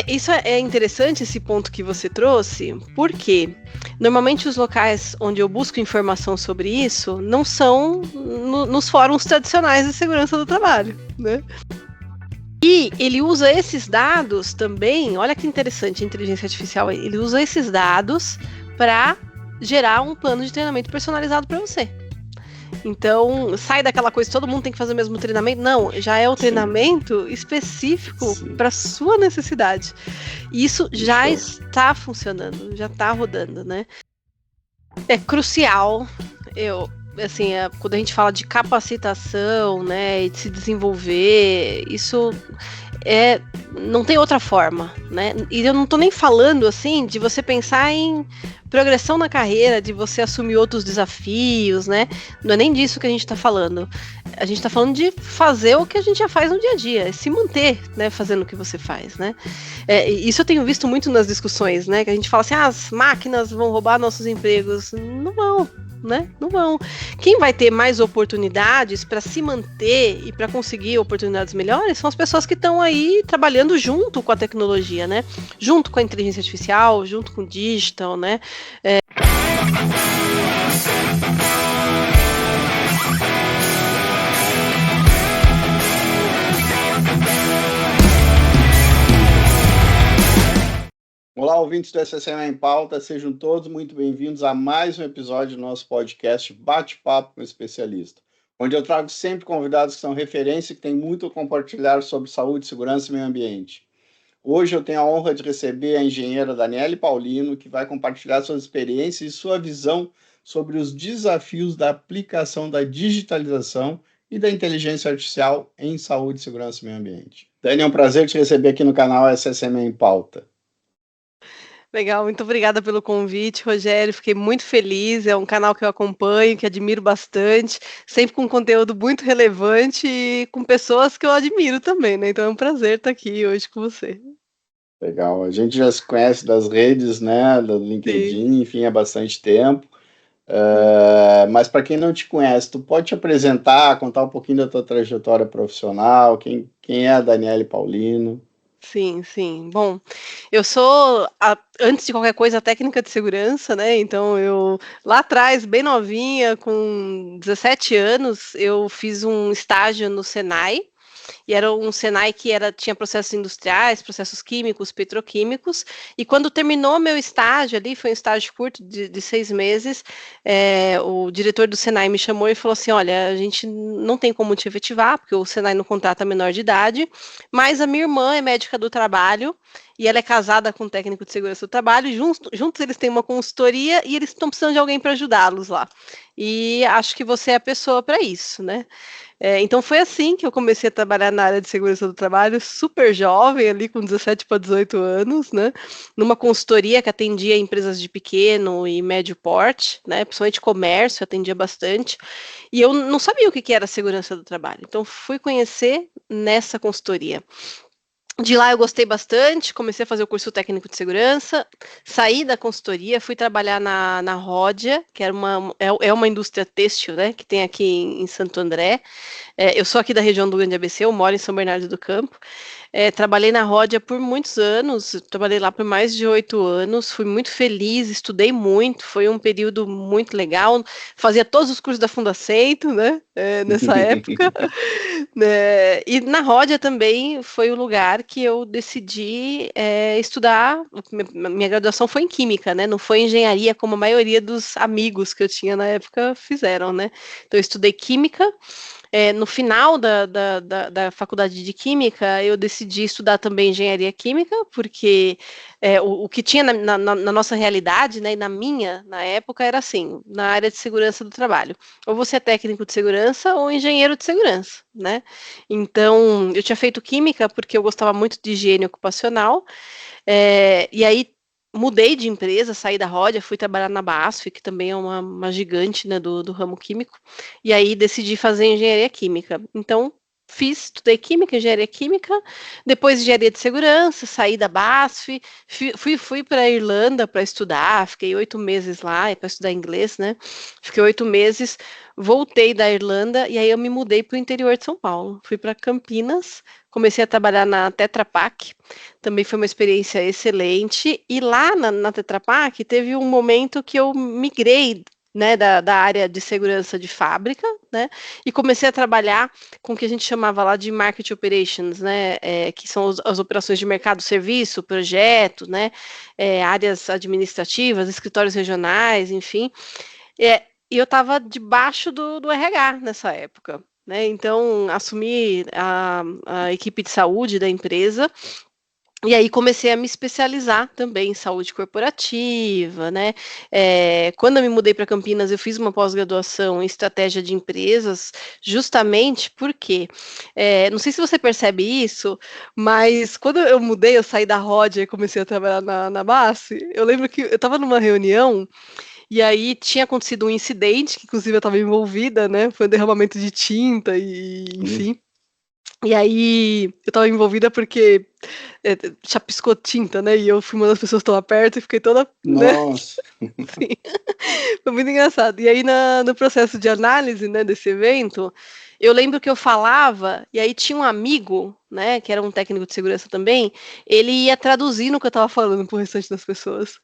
Isso é interessante, esse ponto que você trouxe, porque normalmente os locais onde eu busco informação sobre isso não são nos fóruns tradicionais de segurança do trabalho, né? E ele usa esses dados também, olha que interessante a inteligência artificial, ele usa esses dados para gerar um plano de treinamento personalizado para você. Então, sai daquela coisa, todo mundo tem que fazer o mesmo treinamento. Não, já é o treinamento específico para sua necessidade. E isso já está funcionando, já está rodando, né? É crucial, quando a gente fala de capacitação, né, e de se desenvolver, isso não tem outra forma, né? E eu não estou nem falando assim de você pensar em progressão na carreira, de você assumir outros desafios, né? Não é nem disso que a gente está falando. A gente está falando de fazer o que a gente já faz no dia a dia, se manter, né, fazendo o que você faz, né? Isso eu tenho visto muito nas discussões, né? Que a gente fala assim, as máquinas vão roubar nossos empregos. Não vão. Né? Não vão. Quem vai ter mais oportunidades para se manter e para conseguir oportunidades melhores são as pessoas que estão aí trabalhando junto com a tecnologia, né? Junto com a inteligência artificial, junto com o digital, né? Olá, ouvintes do SSM em Pauta, sejam todos muito bem-vindos a mais um episódio do nosso podcast Bate-Papo com Especialista, onde eu trago sempre convidados que são referência e que têm muito a compartilhar sobre saúde, segurança e meio ambiente. Hoje eu tenho a honra de receber a engenheira Daniele Paulino, que vai compartilhar suas experiências e sua visão sobre os desafios da aplicação da digitalização e da inteligência artificial em saúde, segurança e meio ambiente. Dani, é um prazer te receber aqui no canal SSM em Pauta. Legal, muito obrigada pelo convite, Rogério. Fiquei muito feliz. É um canal que eu acompanho, que admiro bastante, sempre com conteúdo muito relevante e com pessoas que eu admiro também, né? Então é um prazer estar aqui hoje com você. Legal, a gente já se conhece das redes, né, do LinkedIn, enfim, há bastante tempo. Mas para quem não te conhece, tu pode te apresentar, contar um pouquinho da tua trajetória profissional, quem é a Daniele Paulino? Sim. Bom, eu sou, antes de qualquer coisa, técnica de segurança, né? Então, lá atrás, bem novinha, com 17 anos, eu fiz um estágio no Senai, e era um Senai que tinha processos industriais, processos químicos, petroquímicos, e quando terminou meu estágio ali, foi um estágio curto de 6 meses, o diretor do Senai me chamou e falou assim, olha, a gente não tem como te efetivar, porque o Senai não contrata menor de idade, mas a minha irmã é médica do trabalho, e ela é casada com um técnico de segurança do trabalho, e juntos eles têm uma consultoria, e eles estão precisando de alguém para ajudá-los lá. E acho que você é a pessoa para isso, né? Então foi assim que eu comecei a trabalhar na área de segurança do trabalho, super jovem, ali com 17 para 18 anos, né? Numa consultoria que atendia empresas de pequeno e médio porte, né? Principalmente comércio, atendia bastante. E eu não sabia o que era segurança do trabalho. Então fui conhecer nessa consultoria. De lá eu gostei bastante, comecei a fazer o curso técnico de segurança, saí da consultoria, fui trabalhar na Ródia, que é uma indústria têxtil, né, que tem aqui em Santo André. Eu sou aqui da região do Grande ABC, eu moro em São Bernardo do Campo. Trabalhei na Ródia por muitos anos, trabalhei lá por mais de 8 anos, fui muito feliz, estudei muito, foi um período muito legal, fazia todos os cursos da Fundacentro, né, nessa época, né, e na Ródia também foi o lugar que eu decidi estudar, minha graduação foi em Química, né, não foi em Engenharia, como a maioria dos amigos que eu tinha na época fizeram, né, então eu estudei Química. No final da faculdade de Química, eu decidi estudar também Engenharia Química, porque o que tinha na nossa realidade, né, e na época, era assim, na área de segurança do trabalho. Ou você é técnico de segurança ou engenheiro de segurança, né? Então, eu tinha feito Química porque eu gostava muito de higiene ocupacional, e aí mudei de empresa, saí da Ródia, fui trabalhar na BASF, que também é uma gigante, né, do ramo químico, e aí decidi fazer engenharia química. Então, estudei química, engenharia química, depois engenharia de segurança, saí da BASF, fui para a Irlanda para estudar, fiquei 8 meses lá, para estudar inglês, né? Fiquei 8 meses, voltei da Irlanda e aí eu me mudei para o interior de São Paulo. Fui para Campinas, comecei a trabalhar na Tetra Pak, também foi uma experiência excelente, e lá na Tetra Pak teve um momento que eu migrei, né, da área de segurança de fábrica, né, e comecei a trabalhar com o que a gente chamava lá de Market Operations, né, que são as operações de mercado, serviço, projeto, né, áreas administrativas, escritórios regionais, enfim, e eu estava debaixo do RH nessa época, né, então assumi a equipe de saúde da empresa. E aí comecei a me especializar também em saúde corporativa, né? Quando eu me mudei para Campinas, eu fiz uma pós-graduação em estratégia de empresas, justamente porque, não sei se você percebe isso, mas quando eu mudei, eu saí da Rodia e comecei a trabalhar na BASF, eu lembro que eu estava numa reunião e aí tinha acontecido um incidente, que inclusive eu estava envolvida, né? Foi um derramamento de tinta e, enfim. E aí eu estava envolvida porque chapiscou tinta, né? E eu fui uma das pessoas que estava perto e fiquei toda, né? Nossa. Sim. Foi muito engraçado. E aí no processo de análise, né, desse evento, eu lembro que eu falava, e aí tinha um amigo, né, que era um técnico de segurança também, ele ia traduzindo o que eu estava falando pro restante das pessoas.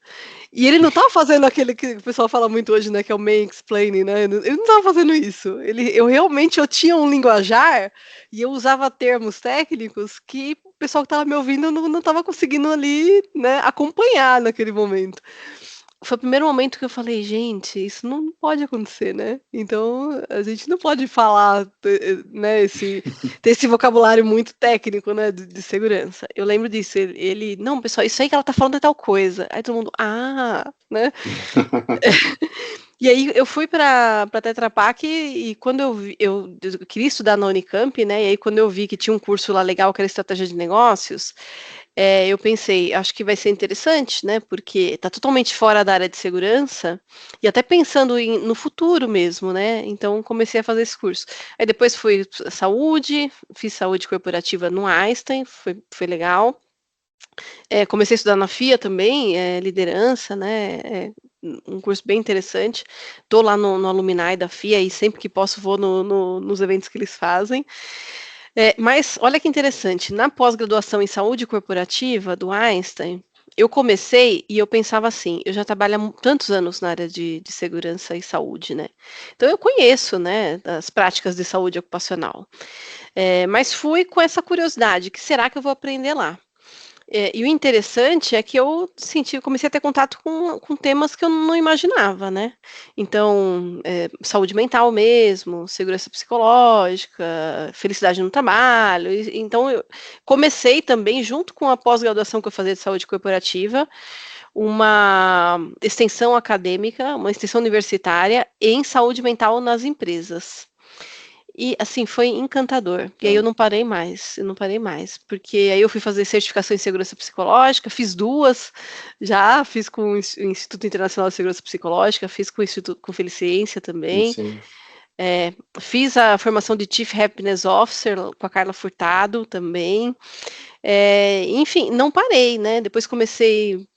E ele não estava fazendo aquele que o pessoal fala muito hoje, né, que é o main explaining, né? Ele não estava fazendo isso. Eu tinha um linguajar e eu usava termos técnicos que o pessoal que estava me ouvindo não estava conseguindo ali, né, acompanhar naquele momento. Foi o primeiro momento que eu falei: "Gente, isso não pode acontecer, né". Então, a gente não pode falar, né, ter esse vocabulário muito técnico, né, de segurança. Eu lembro disso, ele: "Não, pessoal, isso aí que ela tá falando é tal coisa". Aí todo mundo: "Ah", né. E aí eu fui pra Tetra Pak e quando eu queria estudar na Unicamp, né, e aí quando eu vi que tinha um curso lá legal que era estratégia de negócios, eu pensei: "Acho que vai ser interessante, né, porque tá totalmente fora da área de segurança", e até pensando no futuro mesmo, né, então comecei a fazer esse curso. Aí depois fui saúde, fiz saúde corporativa no Einstein, foi legal. Comecei a estudar na FIA também, liderança, né, um curso bem interessante. Estou lá no Alumni da FIA e sempre que posso vou nos eventos que eles fazem. Mas olha que interessante, na pós-graduação em saúde corporativa do Einstein, eu comecei e eu pensava assim, eu já trabalho há tantos anos na área de segurança e saúde, né? Então eu conheço, né, as práticas de saúde ocupacional. Mas fui com essa curiosidade, que será que eu vou aprender lá? E o interessante é que comecei a ter contato com temas que eu não imaginava, né. Então, saúde mental mesmo, segurança psicológica, felicidade no trabalho, então eu comecei também, junto com a pós-graduação que eu fazia de saúde corporativa, uma extensão acadêmica, uma extensão universitária em saúde mental nas empresas. E, assim, foi encantador. E aí eu não parei mais, porque aí eu fui fazer certificação em segurança psicológica, fiz 2 já, fiz com o Instituto Internacional de Segurança Psicológica, fiz com o Instituto com Feliciência também, Sim. fiz a formação de Chief Happiness Officer com a Carla Furtado também. Enfim, não parei, né, depois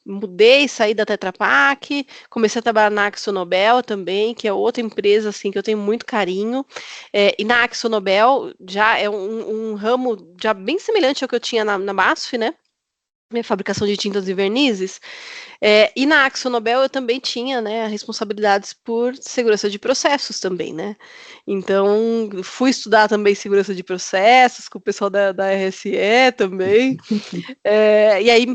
mudei, saí da Tetra Pak, comecei a trabalhar na AkzoNobel também, que é outra empresa, assim, que eu tenho muito carinho, e na AkzoNobel já é um ramo já bem semelhante ao que eu tinha na BASF, né, minha fabricação de tintas e vernizes, e na AkzoNobel eu também tinha, né, responsabilidades por segurança de processos também, né. Então, fui estudar também segurança de processos com o pessoal da RSE também, e aí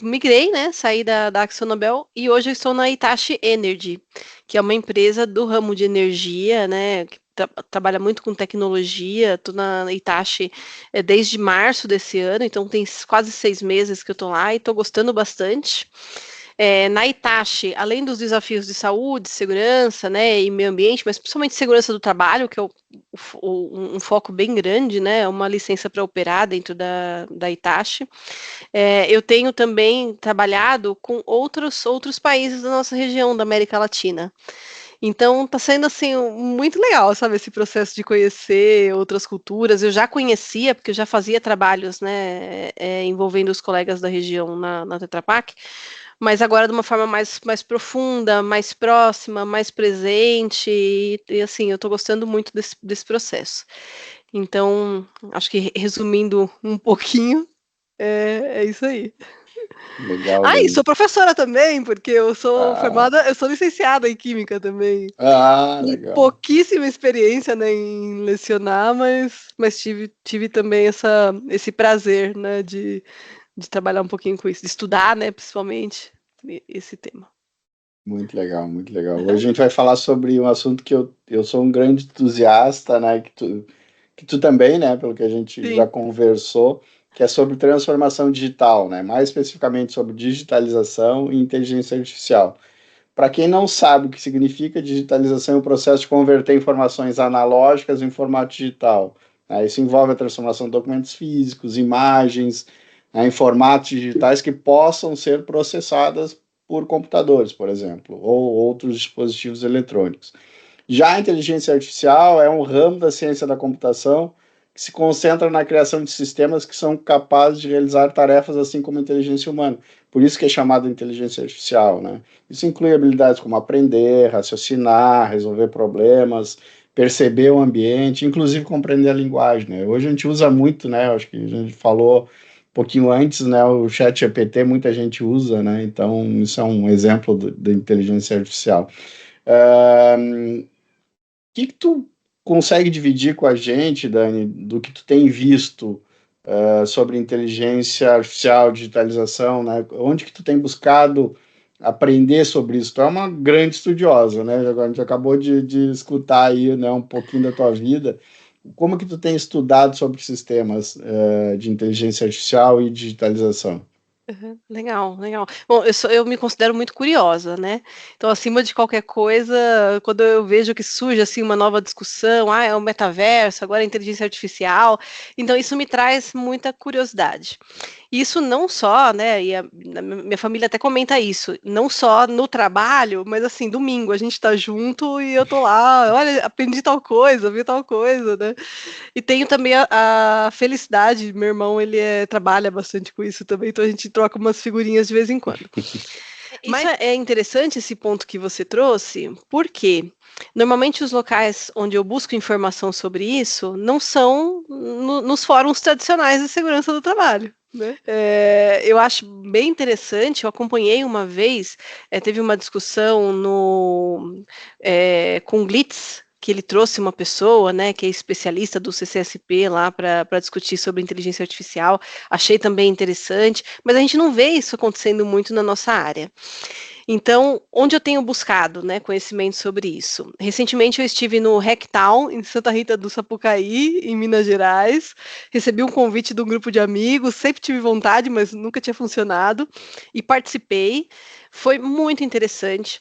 migrei, né, saí da AkzoNobel e hoje eu estou na Hitachi Energy, que é uma empresa do ramo de energia, né, que trabalha muito com tecnologia. Estou na Hitachi, desde março desse ano, então tem quase 6 meses que eu estou lá e estou gostando bastante. Na Hitachi, além dos desafios de saúde, segurança, né, e meio ambiente, mas principalmente segurança do trabalho, que é um foco bem grande, né, uma licença para operar dentro da Hitachi. Eu tenho também trabalhado com outros países da nossa região, da América Latina. Então tá sendo assim muito legal, sabe, esse processo de conhecer outras culturas. Eu já conhecia, porque eu já fazia trabalhos, né, envolvendo os colegas da região na Tetra Pak, mas agora de uma forma mais profunda, mais próxima, mais presente, e assim, eu tô gostando muito desse processo. Então, acho que resumindo um pouquinho, é isso aí. Legal, Ah, e Dani. sou professora também, porque eu sou Ah, formada, eu sou licenciada em Química também. Com legal. pouquíssima experiência, né, em lecionar, mas tive também esse prazer, né, de trabalhar um pouquinho com isso, de estudar, né, principalmente, esse tema. Muito legal, muito legal. Hoje a gente vai falar sobre um assunto que eu sou um grande entusiasta, né? Que tu também, né? Pelo que a gente já Sim. conversou, que é sobre transformação digital, né? Mais especificamente sobre digitalização e inteligência artificial. Para quem não sabe o que significa digitalização, é o processo de converter informações analógicas em formato digital, né? Isso envolve a transformação de documentos físicos, imagens, né, em formatos digitais que possam ser processadas por computadores, por exemplo, ou outros dispositivos eletrônicos. Já a inteligência artificial é um ramo da ciência da computação que se concentra na criação de sistemas que são capazes de realizar tarefas assim como a inteligência humana. Por isso que é chamada inteligência artificial, né? Isso inclui habilidades como aprender, raciocinar, resolver problemas, perceber o ambiente, inclusive compreender a linguagem, né? Hoje a gente usa muito, né? Acho que a gente falou um pouquinho antes, né? O chat GPT muita gente usa, né? Então isso é um exemplo da inteligência artificial. Que tu consegue dividir com a gente, Dani, do que tu tem visto sobre inteligência artificial, digitalização, né? Onde que tu tem buscado aprender sobre isso? Tu é uma grande estudiosa, né? Agora a gente acabou de escutar aí, né, um pouquinho da tua vida. Como que tu tem estudado sobre sistemas de inteligência artificial e digitalização? Aham, legal, legal. Bom, eu me considero muito curiosa, né, então acima de qualquer coisa, quando eu vejo que surge, assim, uma nova discussão, é o metaverso, agora a inteligência artificial, então isso me traz muita curiosidade. Isso não só, né, a minha família até comenta isso, não só no trabalho, mas assim, domingo a gente tá junto e eu tô lá: "Olha, aprendi tal coisa, vi tal coisa", né. E tenho também a felicidade, meu irmão ele trabalha bastante com isso também, então a gente troca umas figurinhas de vez em quando. Isso é interessante esse ponto que você trouxe, porque normalmente os locais onde eu busco informação sobre isso não são nos fóruns tradicionais de segurança do trabalho, né. Eu acho bem interessante, eu acompanhei uma vez, teve uma discussão com o Glitz, que ele trouxe uma pessoa, né, que é especialista do CCSP lá para discutir sobre inteligência artificial, achei também interessante, mas a gente não vê isso acontecendo muito na nossa área. Então, onde eu tenho buscado, né, conhecimento sobre isso? Recentemente eu estive no Hacktown, em Santa Rita do Sapucaí, em Minas Gerais, recebi um convite de um grupo de amigos, sempre tive vontade, mas nunca tinha funcionado, e participei. Foi muito interessante,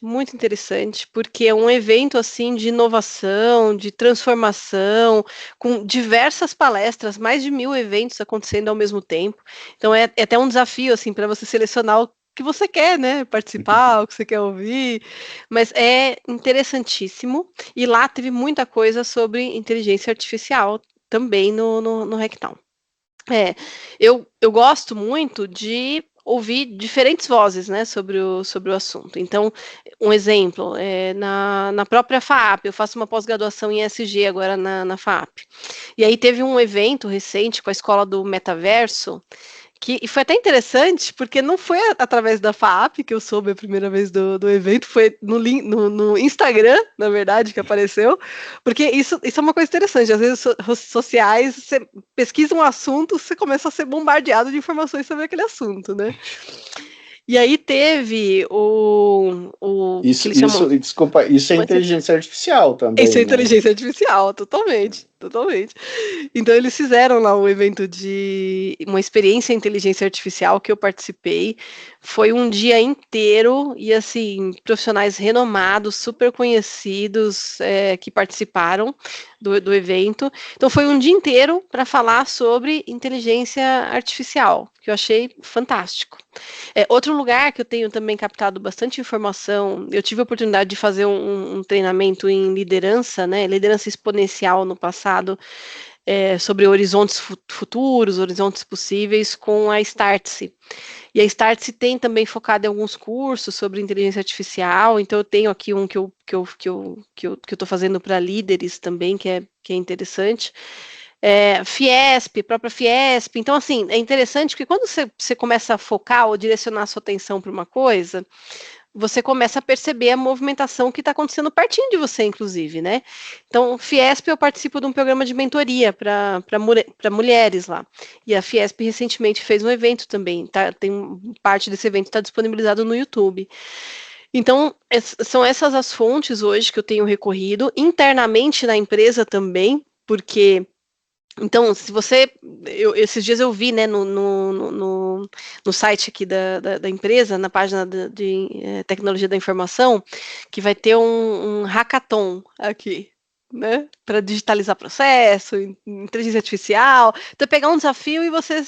porque é um evento, assim, de inovação, de transformação, com diversas palestras, mais de 1000 eventos acontecendo ao mesmo tempo. Então é até um desafio, assim, para você selecionar o que você quer, né, participar, o que você quer ouvir, mas é interessantíssimo, e lá teve muita coisa sobre inteligência artificial também no Hacktown. É, eu gosto muito de ouvir diferentes vozes, né, sobre o assunto. Então, um exemplo, na própria FAAP, eu faço uma pós-graduação em ESG agora na FAAP, e aí teve um evento recente com a escola do metaverso, e foi até interessante, porque não foi através da FAAP que eu soube a primeira vez do evento, foi no Instagram, na verdade, que apareceu, porque isso é uma coisa interessante, às vezes redes sociais, você pesquisa um assunto, você começa a ser bombardeado de informações sobre aquele assunto, né? E aí teve o que eles chamam. Desculpa, isso é inteligência artificial Isso é também, né? inteligência artificial, totalmente, totalmente. Então eles fizeram lá um evento de uma experiência em inteligência artificial que eu participei. Foi um dia inteiro e assim, profissionais renomados, super conhecidos, que participaram do evento. Então foi um dia inteiro para falar sobre inteligência artificial, que eu achei fantástico. Outro lugar que eu tenho também captado bastante informação, eu tive a oportunidade de fazer um treinamento em liderança, né? Liderança exponencial no passado, sobre horizontes futuros, horizontes possíveis, com a Startse. E a Startse tem também focado em alguns cursos sobre inteligência artificial, então eu tenho aqui um que eu estou fazendo para líderes também, que é interessante. Fiesp, própria Fiesp. Então, assim, é interessante porque quando você começa a focar ou direcionar a sua atenção para uma coisa, você começa a perceber a movimentação que está acontecendo pertinho de você, inclusive, né? Então, Fiesp, eu participo de um programa de mentoria para mulheres lá. E a Fiesp recentemente fez um evento também, tá? Parte desse evento está disponibilizado no YouTube. Então, são essas as fontes hoje que eu tenho recorrido, internamente na empresa também, porque... Então, se você... esses dias eu vi, né, no site aqui da empresa, na página de tecnologia da informação, que vai ter um hackathon aqui, né, para digitalizar processo, inteligência artificial. Então, pegar um desafio e você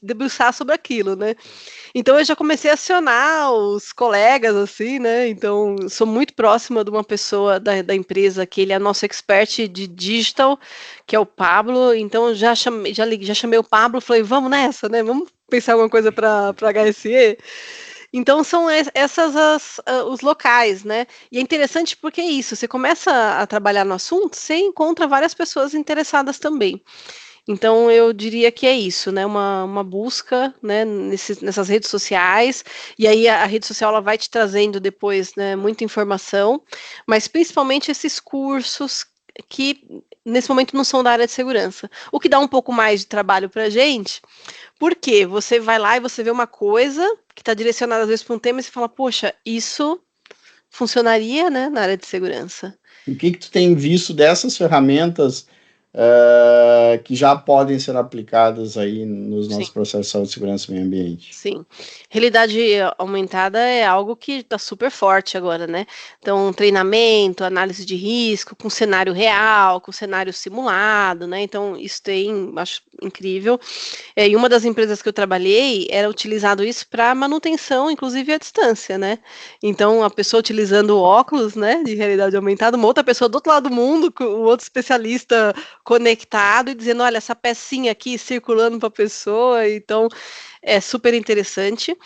debruçar sobre aquilo, né. Então eu já comecei a acionar os colegas, assim, né? Então, sou muito próxima de uma pessoa da empresa, que ele é nosso expert de digital, que é o Pablo. Então, já chamei o Pablo, falei, vamos nessa, né? Vamos pensar alguma coisa para HSE. Então, são essas os locais, né? E é interessante porque é isso, você começa a trabalhar no assunto, você encontra várias pessoas interessadas também. Então, eu diria que é isso, né? Uma busca, né, nessas redes sociais, e aí a rede social ela vai te trazendo depois, né, muita informação, mas principalmente esses cursos que nesse momento não são da área de segurança. O que dá um pouco mais de trabalho para a gente, porque você vai lá e você vê uma coisa que está direcionada às vezes para um tema e você fala, poxa, isso funcionaria, né, na área de segurança. O que tu tem visto dessas ferramentas que já podem ser aplicadas aí nos nossos processos de saúde, segurança e meio ambiente? Sim, realidade aumentada é algo que está super forte agora, né? Então, treinamento, análise de risco, com cenário real, com cenário simulado, né? Então, isso acho incrível. E uma das empresas que eu trabalhei era utilizado isso para manutenção, inclusive à distância, né? Então, a pessoa utilizando óculos, né, de realidade aumentada, uma outra pessoa do outro lado do mundo, com o outro especialista conectado e dizendo, olha, essa pecinha aqui circulando para a pessoa, então é super interessante.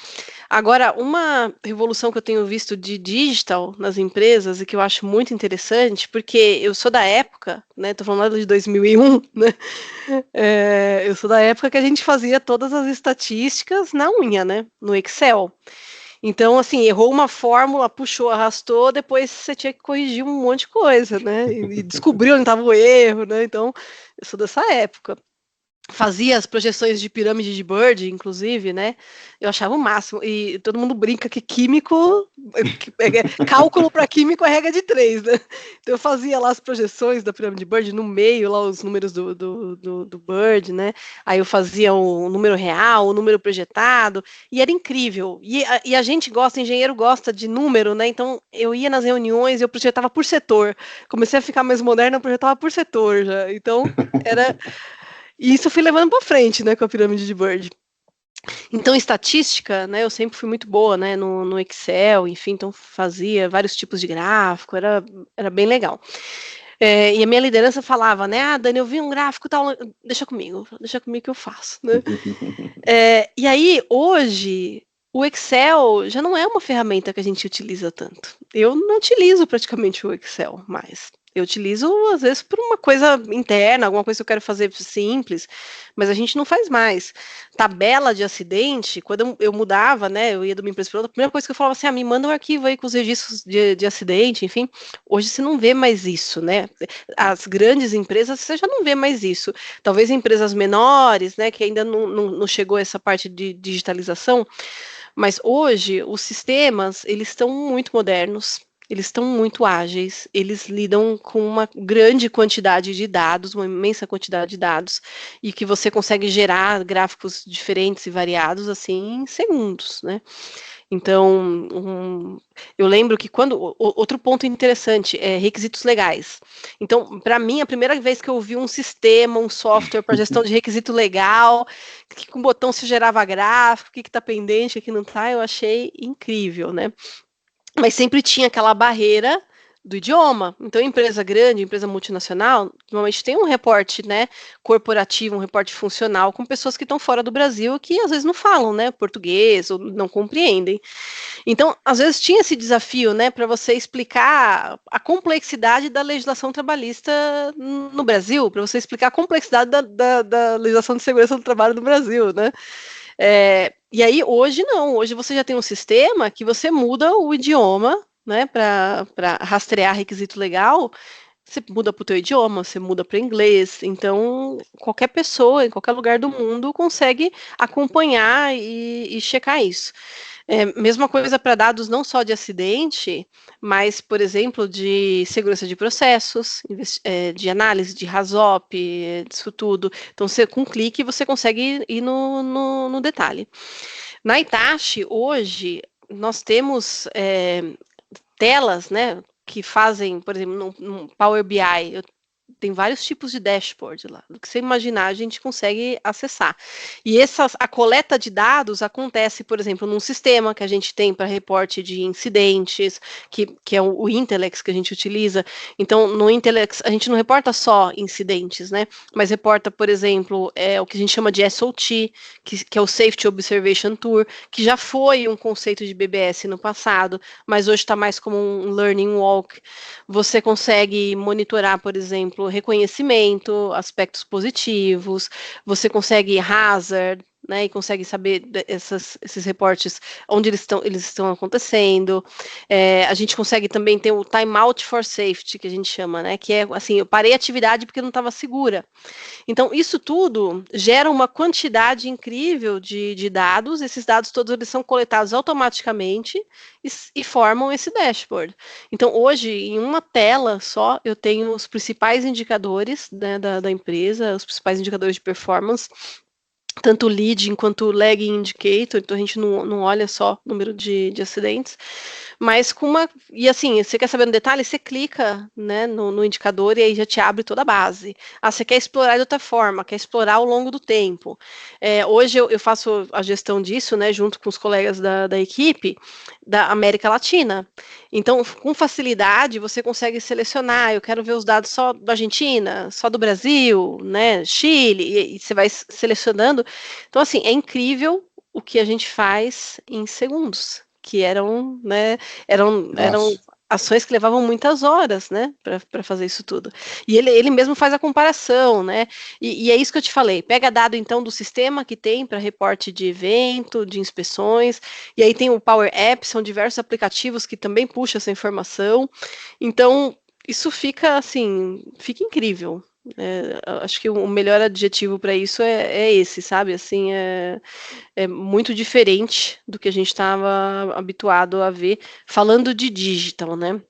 Agora, uma revolução que eu tenho visto de digital nas empresas e que eu acho muito interessante, porque eu sou da época, né, tô falando de 2001, né, eu sou da época que a gente fazia todas as estatísticas na unha, né, no Excel. Então, assim, errou uma fórmula, puxou, arrastou, depois você tinha que corrigir um monte de coisa, né? E descobriu onde estava o erro, né? Então, eu sou dessa época. Fazia as projeções de pirâmide de Bird, inclusive, né? Eu achava o máximo. E todo mundo brinca que químico, cálculo para químico é regra de 3, né? Então eu fazia lá as projeções da pirâmide de Bird, no meio, lá os números do Bird, né? Aí eu fazia o número real, o número projetado, e era incrível. E a gente gosta, engenheiro gosta de número, né? Então eu ia nas reuniões e eu projetava por setor. Comecei a ficar mais moderna, eu projetava por setor já. Então era... E isso eu fui levando para frente, né, com a pirâmide de Bird. Então, estatística, né, eu sempre fui muito boa, né, no Excel, enfim, então fazia vários tipos de gráfico, era bem legal. E a minha liderança falava, né, Dani, eu vi um gráfico tal, deixa comigo que eu faço, né. E aí, hoje, o Excel já não é uma ferramenta que a gente utiliza tanto. Eu não utilizo praticamente o Excel mais. Eu utilizo, às vezes, por uma coisa interna, alguma coisa que eu quero fazer simples, mas a gente não faz mais. Tabela de acidente, quando eu mudava, né, eu ia de uma empresa para outra, a primeira coisa que eu falava assim, me manda um arquivo aí com os registros de acidente, enfim. Hoje você não vê mais isso, né? As grandes empresas, você já não vê mais isso. Talvez empresas menores, né, que ainda não chegou a essa parte de digitalização, mas hoje os sistemas, eles estão muito modernos, eles estão muito ágeis, eles lidam com uma grande quantidade de dados, uma imensa quantidade de dados, e que você consegue gerar gráficos diferentes e variados, assim, em segundos, né? Então, eu lembro que outro ponto interessante é requisitos legais. Então, para mim, a primeira vez que eu vi um sistema, um software para gestão de requisito legal, que com o botão se gerava gráfico, o que está pendente, o que não está, eu achei incrível, né? Mas sempre tinha aquela barreira do idioma. Então, empresa grande, empresa multinacional, normalmente tem um reporte, né, corporativo, um reporte funcional com pessoas que estão fora do Brasil que às vezes não falam, né, português ou não compreendem. Então, às vezes tinha esse desafio, né, para você explicar a complexidade da legislação trabalhista no Brasil, para você explicar a complexidade da legislação de segurança do trabalho no Brasil, né? E aí, hoje não, hoje você já tem um sistema que você muda o idioma, né, para rastrear requisito legal, você muda para o teu idioma, você muda para inglês, então qualquer pessoa, em qualquer lugar do mundo, consegue acompanhar e checar isso. Mesma coisa para dados não só de acidente, mas, por exemplo, de segurança de processos, de análise de RASOP, disso tudo. Então, com um clique, você consegue ir no detalhe. Na Itachi, hoje, nós temos telas, né, que fazem, por exemplo, no Power BI, tem vários tipos de dashboard lá. Do que você imaginar, a gente consegue acessar. E a coleta de dados acontece, por exemplo, num sistema que a gente tem para reporte de incidentes, que é o Intelex que a gente utiliza. Então, no Intelex, a gente não reporta só incidentes, né? Mas reporta, por exemplo, o que a gente chama de SOT, que é o Safety Observation Tour, que já foi um conceito de BBS no passado, mas hoje está mais como um Learning Walk. Você consegue monitorar, por exemplo, reconhecimento, aspectos positivos, você consegue hazard, né, e consegue saber esses reportes onde eles estão acontecendo. A gente consegue também ter o timeout for safety, que a gente chama, né, que é assim, eu parei a atividade porque não estava segura. Então, isso tudo gera uma quantidade incrível de dados. Esses dados todos eles são coletados automaticamente e formam esse dashboard. Então, hoje, em uma tela só, eu tenho os principais indicadores, né, da empresa, os principais indicadores de performance, tanto o leading quanto o lagging indicator, então a gente não olha só o número de acidentes, mas e assim, você quer saber no detalhe, você clica, né, no indicador e aí já te abre toda a base. Você quer explorar de outra forma, quer explorar ao longo do tempo. Hoje eu faço a gestão disso, né, junto com os colegas da equipe da América Latina. Então, com facilidade, você consegue selecionar, eu quero ver os dados só da Argentina, só do Brasil, né, Chile, e você vai selecionando. Então, assim, é incrível o que a gente faz em segundos, que eram, né, eram ações que levavam muitas horas, né, para fazer isso tudo. E ele mesmo faz a comparação, né, e é isso que eu te falei, pega dado, então, do sistema que tem para reporte de evento, de inspeções, e aí tem o Power App, são diversos aplicativos que também puxam essa informação, então, isso fica, assim, fica incrível. Acho que o melhor adjetivo para isso é esse, sabe? Assim, é muito diferente do que a gente estava habituado a ver, falando de digital, né?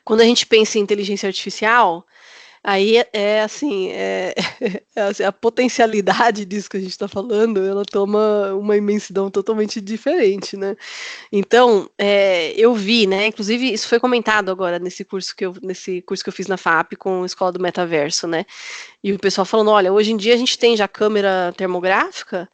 Quando a gente pensa em inteligência artificial, aí assim, assim, a potencialidade disso que a gente está falando, ela toma uma imensidão totalmente diferente, né? Então, eu vi, né? Inclusive, isso foi comentado agora nesse curso que eu fiz na FAP com a Escola do Metaverso, né? E o pessoal falando, olha, hoje em dia a gente tem já câmera termográfica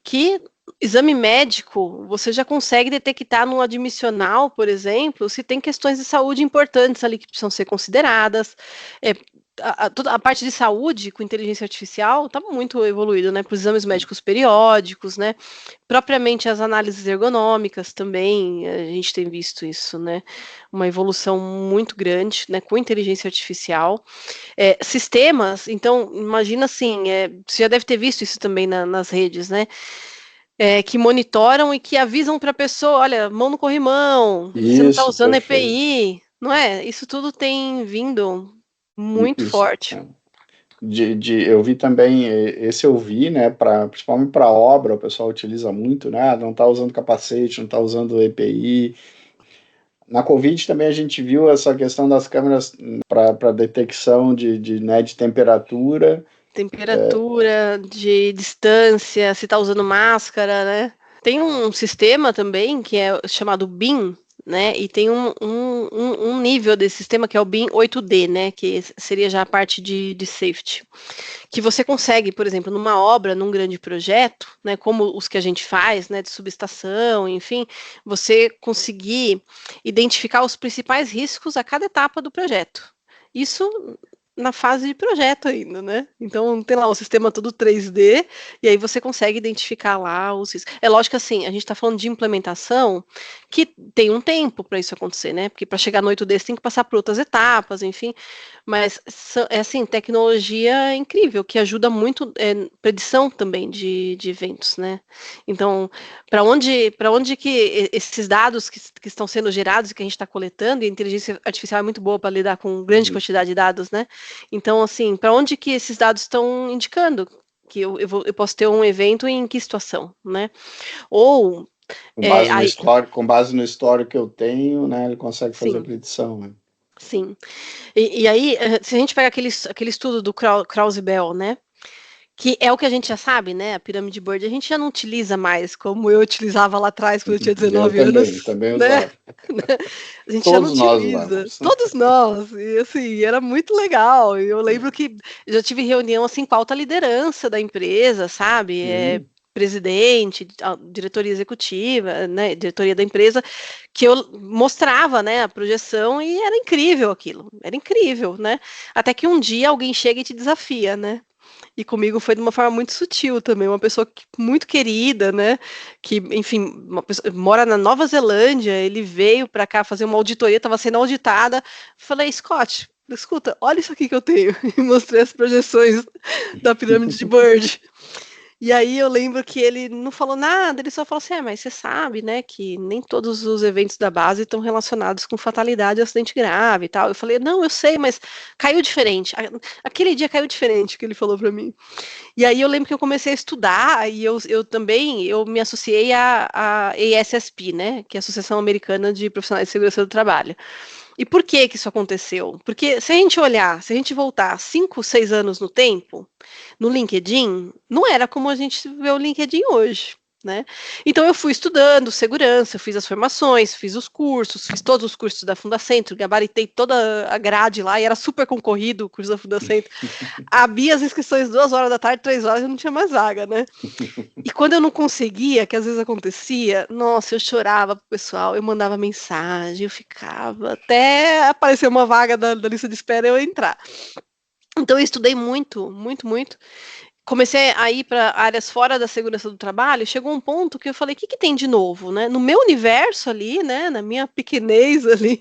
que exame médico, você já consegue detectar no admissional, por exemplo, se tem questões de saúde importantes ali que precisam ser consideradas. Toda a parte de saúde com inteligência artificial está muito evoluída, né? Para os exames médicos periódicos, né? Propriamente as análises ergonômicas também, a gente tem visto isso, né? Uma evolução muito grande, né? Com inteligência artificial. Sistemas, então, imagina assim, você já deve ter visto isso também nas redes, né? Que monitoram e que avisam para a pessoa, olha, mão no corrimão, você não está Isso, usando perfeito. EPI, não é? Isso tudo tem vindo muito Isso. forte. Eu vi também, esse eu vi, né, principalmente para obra, o pessoal utiliza muito, né, não está usando capacete, não está usando EPI. Na Covid também a gente viu essa questão das câmeras para detecção né, de temperatura. Temperatura, de distância, se está usando máscara, né? Tem um sistema também que é chamado BIM, né? E tem um nível desse sistema que é o BIM 8D, né? Que seria já a parte de safety. Que você consegue, por exemplo, numa obra, num grande projeto, né? Como os que a gente faz, né? De subestação, enfim, você conseguir identificar os principais riscos a cada etapa do projeto. Isso na fase de projeto ainda, né? Então tem lá o sistema todo 3D e aí você consegue identificar lá os riscos. É lógico que assim, a gente está falando de implementação que tem um tempo para isso acontecer, né? Porque para chegar no 8D você tem que passar por outras etapas, enfim. Mas é assim, tecnologia incrível, que ajuda muito predição também de eventos, né? Então, para onde que esses dados que estão sendo gerados e que a gente está coletando, e a inteligência artificial é muito boa para lidar com grande quantidade de dados, né? Então, assim, para onde que esses dados estão indicando que eu posso ter um evento em que situação, né? Ou com base no histórico que eu tenho, né? Ele consegue fazer a predição, né? Sim. E aí, se a gente pega aquele estudo do Krause-Bell, né? Que é o que a gente já sabe, né? A pirâmide Bird a gente já não utiliza mais como eu utilizava lá atrás quando eu tinha 19 anos. Também né? usava. A gente Todos já não nós utiliza. usávamos. Todos nós. E assim, era muito legal. Eu lembro que já tive reunião assim com a alta liderança da empresa, sabe? Presidente, diretoria executiva, né? Diretoria da empresa, que eu mostrava, né, a projeção e era incrível aquilo. Era incrível, né? Até que um dia alguém chega e te desafia, né? E comigo foi de uma forma muito sutil também, uma pessoa muito querida, né? Que, enfim, mora na Nova Zelândia, ele veio para cá fazer uma auditoria, estava sendo auditada. Falei, Scott, escuta, olha isso aqui que eu tenho. E mostrei as projeções da pirâmide de Bird. E aí eu lembro que ele não falou nada, ele só falou assim, mas você sabe, né, que nem todos os eventos da base estão relacionados com fatalidade e acidente grave e tal. Eu falei, não, eu sei, mas caiu diferente. Aquele dia caiu diferente, que ele falou para mim. E aí eu lembro que eu comecei a estudar e eu também me associei à ASSP, né, que é a Associação Americana de Profissionais de Segurança do Trabalho. E por que isso aconteceu? Porque se a gente voltar 5, 6 anos no tempo, no LinkedIn, não era como a gente vê o LinkedIn hoje, né? Então eu fui estudando segurança, fiz as formações, fiz os cursos, fiz todos os cursos da Fundacentro, gabaritei toda a grade lá e era super concorrido o curso da Fundacentro. Abria as inscrições 2 horas da tarde, 3 horas e não tinha mais vaga, né? E quando eu não conseguia, que às vezes acontecia, nossa, eu chorava pro pessoal, eu mandava mensagem, eu ficava até aparecer uma vaga da lista de espera e eu entrar. Então eu estudei muito, muito, muito. Comecei a ir para áreas fora da segurança do trabalho, chegou um ponto que eu falei, o que tem de novo, né? No meu universo ali, né, na minha pequenez ali,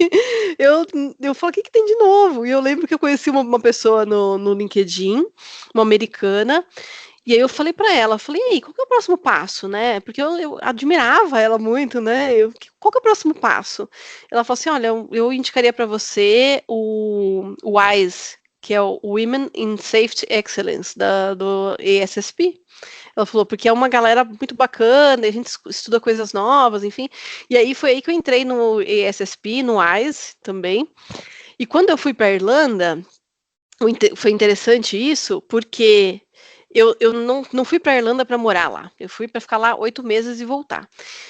eu falei, o que tem de novo? E eu lembro que eu conheci uma pessoa no LinkedIn, uma americana, e aí eu falei para ela, falei, e aí, qual que é o próximo passo, né? Porque eu admirava ela muito, né? Qual que é o próximo passo? Ela falou assim, olha, eu indicaria para você o WISE, que é o Women in Safety Excellence, do ASSP. Ela falou, porque é uma galera muito bacana, a gente estuda coisas novas, enfim. E aí foi aí que eu entrei no ASSP, no WISE também. E quando eu fui para a Irlanda, foi interessante isso, porque eu não fui para a Irlanda para morar lá. Eu fui para ficar lá 8 meses e voltar.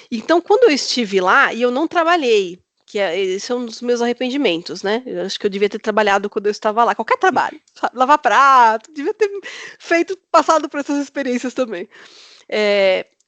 Então, quando eu estive lá, e eu não trabalhei, esse é um dos meus arrependimentos, né? Eu acho que eu devia ter trabalhado quando eu estava lá. Qualquer trabalho. Sabe? Lavar prato, devia ter passado por essas experiências também.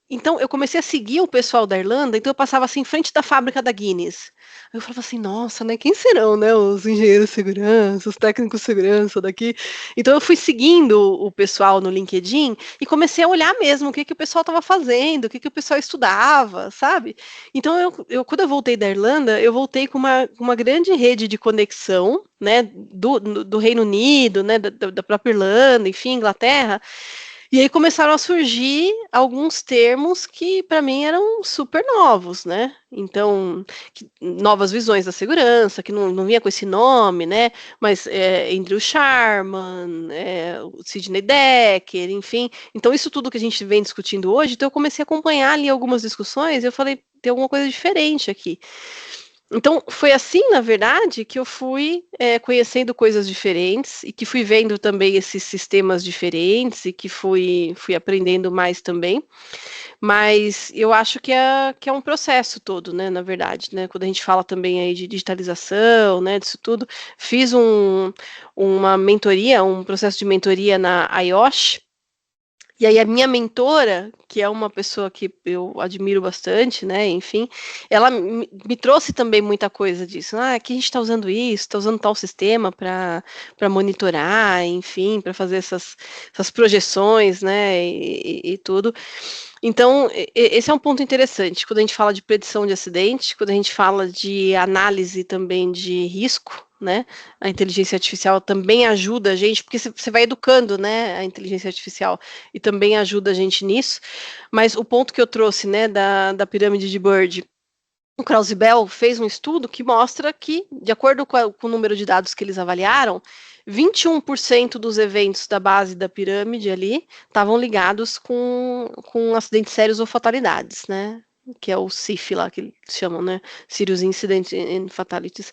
Então, eu comecei a seguir o pessoal da Irlanda, então eu passava assim em frente da fábrica da Guinness. Eu falava assim, nossa, né? Quem serão, né? Os engenheiros de segurança, os técnicos de segurança daqui. Então eu fui seguindo o pessoal no LinkedIn e comecei a olhar mesmo o que o pessoal estava fazendo, o que o pessoal estudava, sabe? Então quando eu voltei da Irlanda, eu voltei com uma grande rede de conexão, né? Do Reino Unido, né? Da própria Irlanda, enfim, Inglaterra. E aí começaram a surgir alguns termos que para mim eram super novos, né? Então, novas visões da segurança, que não vinha com esse nome, né? Mas Andrew Sharman, o Sidney Dekker, enfim. Então, isso tudo que a gente vem discutindo hoje, então eu comecei a acompanhar ali algumas discussões e eu falei, tem alguma coisa diferente aqui. Então, foi assim, na verdade, que eu fui conhecendo coisas diferentes e que fui vendo também esses sistemas diferentes e que fui aprendendo mais também. Mas eu acho que é um processo todo, né, na verdade, né? Quando a gente fala também aí de digitalização, né, disso tudo, fiz uma mentoria, um processo de mentoria na IOSH, e aí a minha mentora, que é uma pessoa que eu admiro bastante, né, enfim, ela me trouxe também muita coisa disso. Ah, aqui a gente está usando isso, está usando tal sistema para monitorar, enfim, para fazer essas projeções, né, e tudo. Então, esse é um ponto interessante. Quando a gente fala de predição de acidente, quando a gente fala de análise também de risco, né? A inteligência artificial também ajuda a gente, porque você vai educando, né, a inteligência artificial, e também ajuda a gente nisso. Mas o ponto que eu trouxe, né, da pirâmide de Bird, o Krause Bell fez um estudo que mostra que, de acordo com o número de dados que eles avaliaram, 21% dos eventos da base da pirâmide ali estavam ligados com acidentes sérios ou fatalidades, né? Que é o CIF lá, que eles chamam, né? Serious Incident and Fatalities.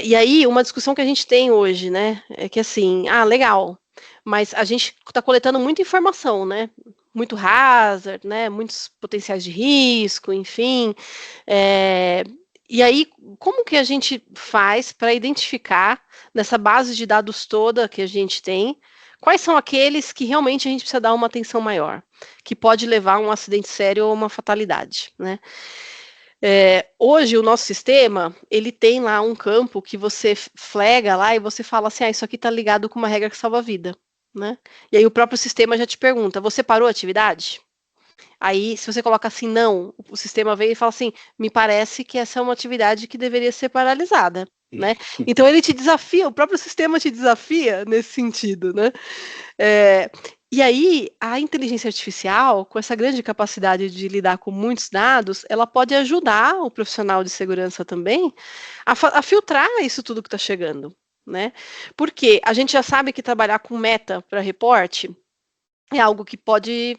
E aí, uma discussão que a gente tem hoje, né? É que assim, legal, mas a gente está coletando muita informação, né? Muito hazard, né? Muitos potenciais de risco, enfim. É, e aí, como que a gente faz para identificar nessa base de dados toda que a gente tem, quais são aqueles que realmente a gente precisa dar uma atenção maior, que pode levar a um acidente sério ou uma fatalidade, né? Hoje o nosso sistema, ele tem lá um campo que você flega lá e você fala assim, isso aqui está ligado com uma regra que salva a vida, né? E aí o próprio sistema já te pergunta, você parou a atividade? Aí, se você coloca assim, não, o sistema vem e fala assim, me parece que essa é uma atividade que deveria ser paralisada, né? Então ele te desafia, o próprio sistema te desafia nesse sentido, né? É, e aí, a inteligência artificial, com essa grande capacidade de lidar com muitos dados, ela pode ajudar o profissional de segurança também a filtrar isso tudo que está chegando, né? Porque a gente já sabe que trabalhar com meta para reporte é algo que pode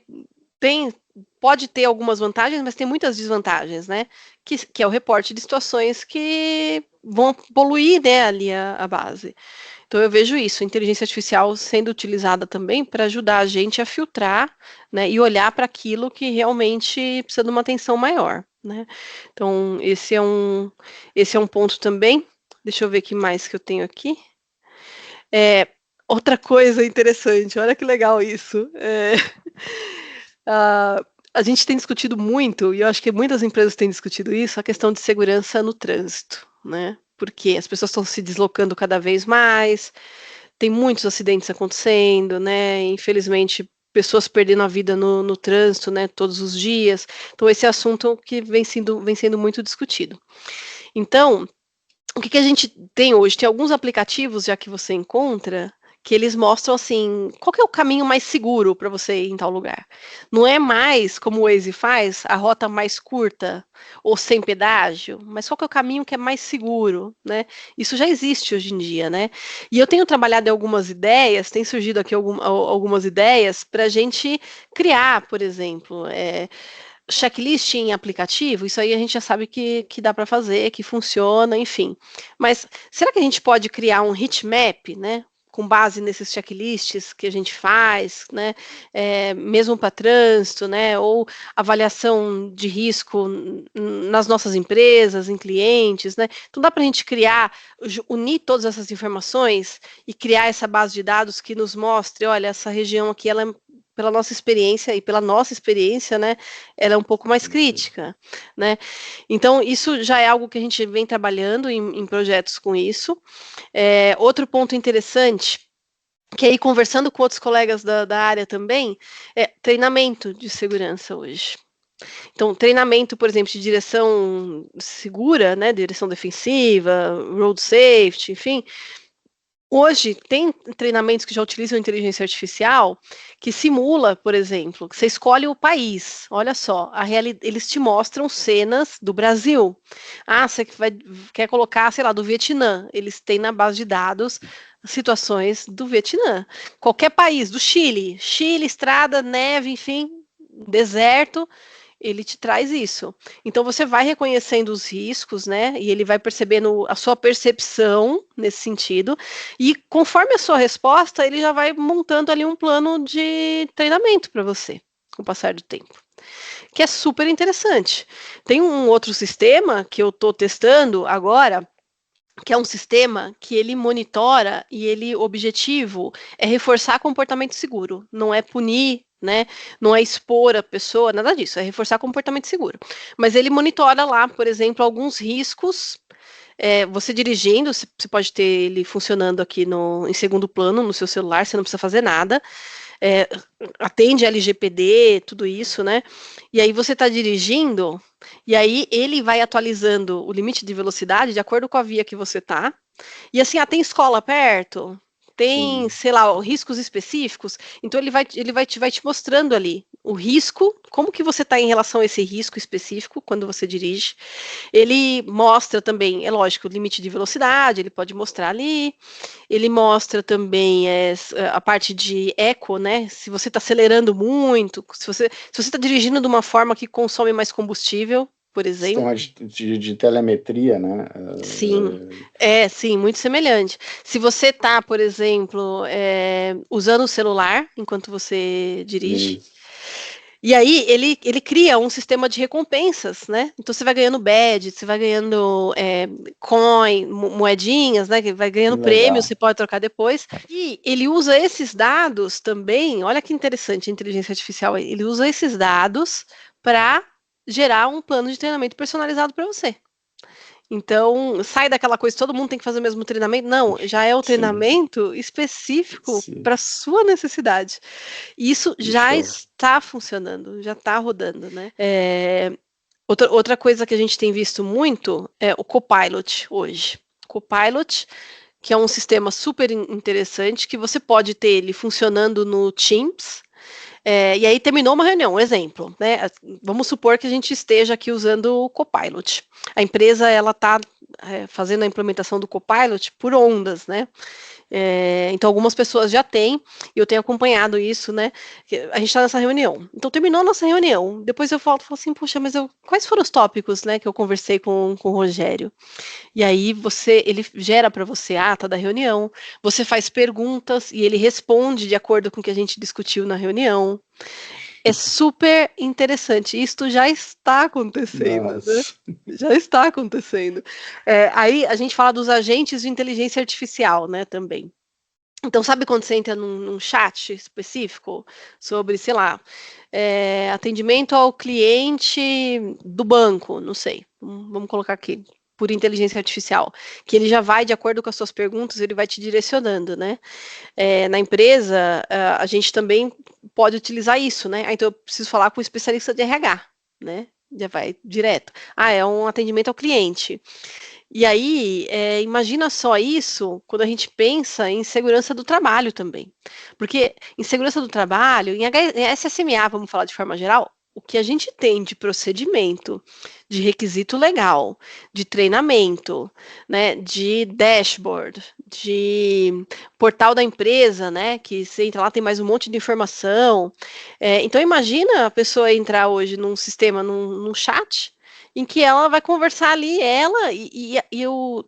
ter algumas vantagens, mas tem muitas desvantagens, né? Que é o reporte de situações que vão poluir, né, ali a base. Então eu vejo isso, a inteligência artificial sendo utilizada também para ajudar a gente a filtrar, né, e olhar para aquilo que realmente precisa de uma atenção maior, né? Então esse é um ponto também. Deixa eu ver o que mais que eu tenho aqui. Outra coisa interessante, olha que legal isso. A gente tem discutido muito, e eu acho que muitas empresas têm discutido isso, a questão de segurança no trânsito, né? Porque as pessoas estão se deslocando cada vez mais, tem muitos acidentes acontecendo, né? Infelizmente, pessoas perdendo a vida no trânsito, né? Todos os dias. Então, esse é assunto que vem sendo muito discutido. Então, o que a gente tem hoje? Tem alguns aplicativos, já que você encontra, que eles mostram assim, qual que é o caminho mais seguro para você ir em tal lugar. Não é mais, como o Waze faz, a rota mais curta ou sem pedágio, mas qual que é o caminho que é mais seguro, né? Isso já existe hoje em dia, né? E eu tenho trabalhado em algumas ideias, tem surgido aqui algumas ideias para a gente criar, por exemplo, checklist em aplicativo, isso aí a gente já sabe que dá para fazer, que funciona, enfim. Mas será que a gente pode criar um heat map, né? Com base nesses checklists que a gente faz, né? Mesmo para trânsito, né? Ou avaliação de risco nas nossas empresas, em clientes, né? Então dá para a gente criar, unir todas essas informações e criar essa base de dados que nos mostre, olha, essa região aqui, ela pela nossa experiência e pela nossa experiência, né, ela é um pouco mais crítica, né? Então, isso já é algo que a gente vem trabalhando em projetos com isso. Outro ponto interessante, que aí conversando com outros colegas da área também, é treinamento de segurança hoje. Então, treinamento, por exemplo, de direção segura, né, direção defensiva, road safety, enfim. Hoje, tem treinamentos que já utilizam inteligência artificial que simula, por exemplo, que você escolhe o país. Olha só, eles te mostram cenas do Brasil. Você quer colocar, sei lá, do Vietnã. Eles têm na base de dados situações do Vietnã. Qualquer país, do Chile, estrada, neve, enfim, deserto. ele te traz isso. Então você vai reconhecendo os riscos, né? E ele vai percebendo a sua percepção nesse sentido. E conforme a sua resposta, ele já vai montando ali um plano de treinamento para você, com o passar do tempo. Que é super interessante. Tem um outro sistema que eu estou testando agora, que é um sistema que ele monitora e o objetivo é reforçar comportamento seguro, não é punir, né? Não é expor a pessoa, nada disso, é reforçar comportamento seguro. Mas ele monitora lá, por exemplo, alguns riscos. Você dirigindo, você pode ter ele funcionando aqui em segundo plano no seu celular, você não precisa fazer nada. Atende LGPD, tudo isso, né? E aí você está dirigindo, e aí ele vai atualizando o limite de velocidade de acordo com a via que você está. E assim, tem escola perto, tem, sei lá, riscos específicos, então ele vai te mostrando ali o risco, como que você está em relação a esse risco específico quando você dirige. Ele mostra também, é lógico, o limite de velocidade, ele pode mostrar ali. Ele mostra também a parte de eco, né? Se você está acelerando muito, se você está dirigindo de uma forma que consome mais combustível, por exemplo. Sistema de telemetria, né? Sim, muito semelhante. Se você está, por exemplo, usando o celular enquanto você dirige. Isso. E aí ele cria um sistema de recompensas, né? Então você vai ganhando badge, você vai ganhando coin, moedinhas, né? Que vai ganhando prêmios, você pode trocar depois. E ele usa esses dados também, olha que interessante a inteligência artificial, ele usa esses dados para gerar um plano de treinamento personalizado para você. Então, sai daquela coisa, todo mundo tem que fazer o mesmo treinamento. Não, já é o treinamento específico para a sua necessidade. E isso já está funcionando, já está rodando, né? Outra coisa que a gente tem visto muito é o Copilot hoje. Copilot, que é um sistema super interessante, que você pode ter ele funcionando no Teams. E aí terminou uma reunião, um exemplo, né? Vamos supor que a gente esteja aqui usando o Copilot. A empresa ela está fazendo a implementação do Copilot por ondas, né? Então algumas pessoas já têm, e eu tenho acompanhado isso, né? A gente está nessa reunião. Então terminou a nossa reunião. Depois eu falo assim, puxa, mas quais foram os tópicos, né, que eu conversei com o Rogério? E aí ele gera para você a ata da reunião, você faz perguntas e ele responde de acordo com o que a gente discutiu na reunião. É super interessante. Isto já está acontecendo, né? Já está acontecendo. Aí a gente fala dos agentes de inteligência artificial, né, também. Então, sabe quando você entra num chat específico sobre, sei lá, atendimento ao cliente do banco, não sei, vamos colocar aqui, por inteligência artificial, que ele já vai, de acordo com as suas perguntas, ele vai te direcionando, né? Na empresa, a gente também pode utilizar isso, né? Então, eu preciso falar com o especialista de RH, né? Já vai direto. É um atendimento ao cliente. E aí, imagina só isso quando a gente pensa em segurança do trabalho também. Porque em segurança do trabalho, em SSMA, vamos falar de forma geral, o que a gente tem de procedimento, de requisito legal, de treinamento, né, de dashboard, de portal da empresa, né, que você entra lá, tem mais um monte de informação. Então, imagina a pessoa entrar hoje num sistema, num chat, em que ela vai conversar ali,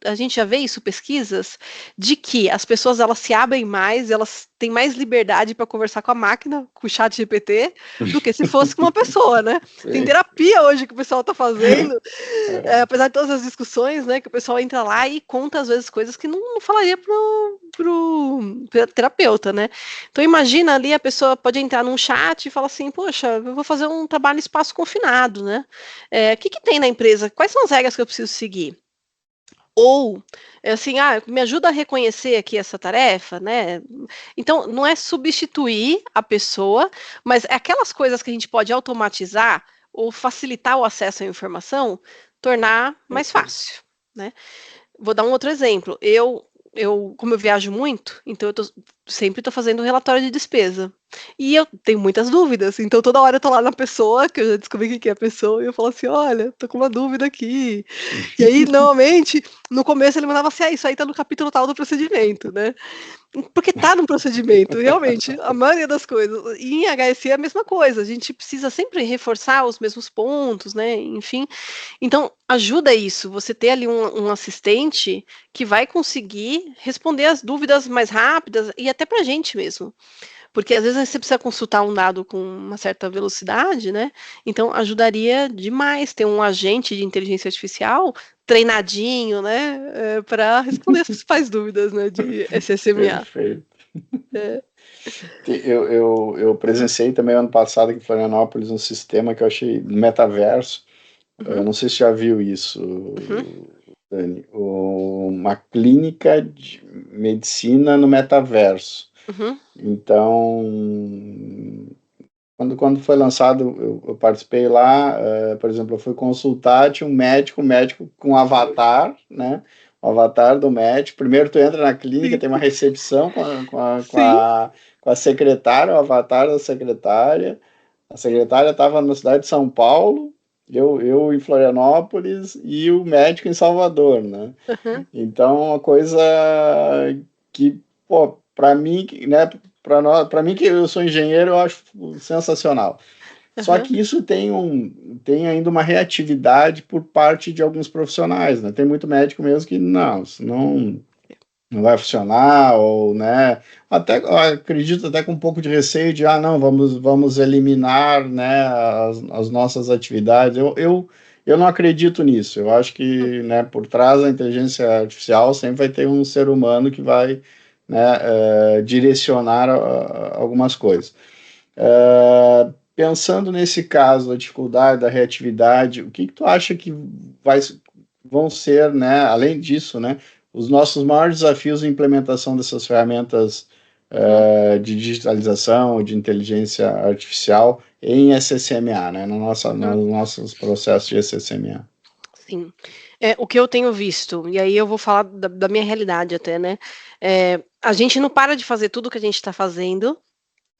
a gente já vê isso, pesquisas, de que as pessoas elas se abrem mais, elas têm mais liberdade para conversar com a máquina, com o chat GPT, do que se fosse com uma pessoa, né? Sim. Tem terapia hoje que o pessoal está fazendo, apesar de todas as discussões, né, que o pessoal entra lá e conta às vezes coisas que não falaria pro terapeuta, né? Então imagina ali, a pessoa pode entrar num chat e falar assim, poxa, eu vou fazer um trabalho em espaço confinado, né? O que tem na empresa? Quais são as regras que eu preciso seguir? Ou, assim, me ajuda a reconhecer aqui essa tarefa, né? Então, não é substituir a pessoa, mas é aquelas coisas que a gente pode automatizar ou facilitar o acesso à informação, tornar mais fácil, né? Vou dar um outro exemplo. Como eu viajo muito, então eu estou sempre estou fazendo relatório de despesa. E eu tenho muitas dúvidas, então toda hora eu tô lá na pessoa, que eu já descobri quem que é a pessoa, e eu falo assim: "Olha, tô com uma dúvida aqui". E aí, normalmente, no começo ele mandava assim: "Ah, isso aí tá no capítulo tal do procedimento", né. Porque tá no procedimento, realmente, a maioria das coisas. E em HSE é a mesma coisa, a gente precisa sempre reforçar os mesmos pontos, né, enfim. Então, ajuda isso, você ter ali um assistente que vai conseguir responder as dúvidas mais rápidas e até pra gente mesmo. Porque às vezes você precisa consultar um dado com uma certa velocidade, né, então ajudaria demais ter um agente de inteligência artificial treinadinho, né, pra responder as principais dúvidas, né, de SSMA. Perfeito. É. Eu presenciei também ano passado aqui em Florianópolis um sistema que eu achei no metaverso. Eu Uhum, não sei se já viu isso, uhum, Dani. Uma clínica de medicina no metaverso. uhum. Então, quando foi lançado, eu participei lá, por exemplo, eu fui consultar, tinha um médico com um avatar, né? O avatar do médico. Primeiro tu entra na clínica, Sim, tem uma recepção sim. com a secretária, o avatar da secretária. A secretária estava na cidade de São Paulo, eu em Florianópolis e o médico em Salvador, né? Aham, Então, uma coisa que, pô, para mim, né, para mim que eu sou engenheiro, eu acho sensacional. Só aham, que isso tem ainda uma reatividade por parte de alguns profissionais, né? Tem muito médico mesmo que não, isso não vai funcionar, ou, né, até eu acredito até com um pouco de receio de, não, vamos eliminar, né, as nossas atividades. Eu não acredito nisso. Eu acho que, né, por trás da inteligência artificial sempre vai ter um ser humano que vai, né, direcionar algumas coisas. Pensando nesse caso, a dificuldade da reatividade, o que tu acha que vai, vão ser, né, além disso, né, os nossos maiores desafios de implementação dessas ferramentas uhum. de digitalização, de inteligência artificial em SSMA, né, Uhum. nos nossos processos de SSMA? Sim. O que eu tenho visto, e aí eu vou falar da minha realidade até, né, a gente não para de fazer tudo o que a gente está fazendo,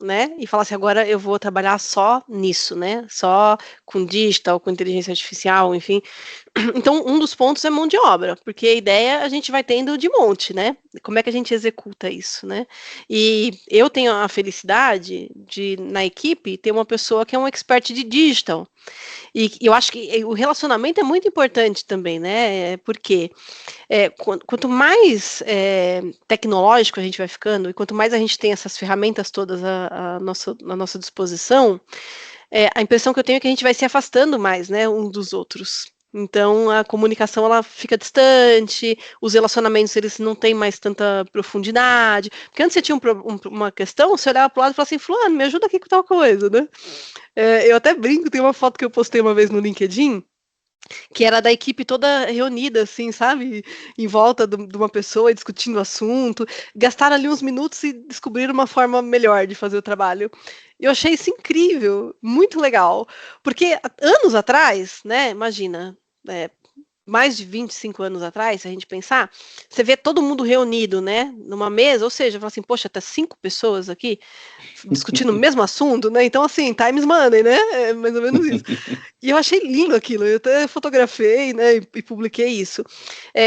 né, e fala assim: "Agora eu vou trabalhar só nisso", né, só com digital, com inteligência artificial, enfim. Então, um dos pontos é mão de obra, porque a ideia a gente vai tendo de monte, né. Como é que a gente executa isso, né. E eu tenho a felicidade de, na equipe, ter uma pessoa que é um expert de digital. E eu acho que o relacionamento é muito importante também, né, porque, quanto mais, tecnológico a gente vai ficando e quanto mais a gente tem essas ferramentas todas à nossa disposição, a impressão que eu tenho é que a gente vai se afastando mais, né, um dos outros. Então a comunicação ela fica distante, os relacionamentos eles não têm mais tanta profundidade, porque antes você tinha uma questão, você olhava para o lado e falava assim: "Fulano, me ajuda aqui com tal coisa", né. Eu até brinco, tem uma foto que eu postei uma vez no LinkedIn, que era da equipe toda reunida, assim, sabe, em volta de uma pessoa discutindo o assunto, gastaram ali uns minutos e descobriram uma forma melhor de fazer o trabalho. Eu achei isso incrível, muito legal, porque anos atrás, né, imagina, eh, mais de 25 anos atrás, se a gente pensar, você vê todo mundo reunido, né, numa mesa, ou seja, fala assim: "Poxa, tá 5 pessoas aqui discutindo o mesmo assunto", né, então assim, times money, né, é mais ou menos isso. E eu achei lindo aquilo, eu até fotografei, né, e publiquei isso.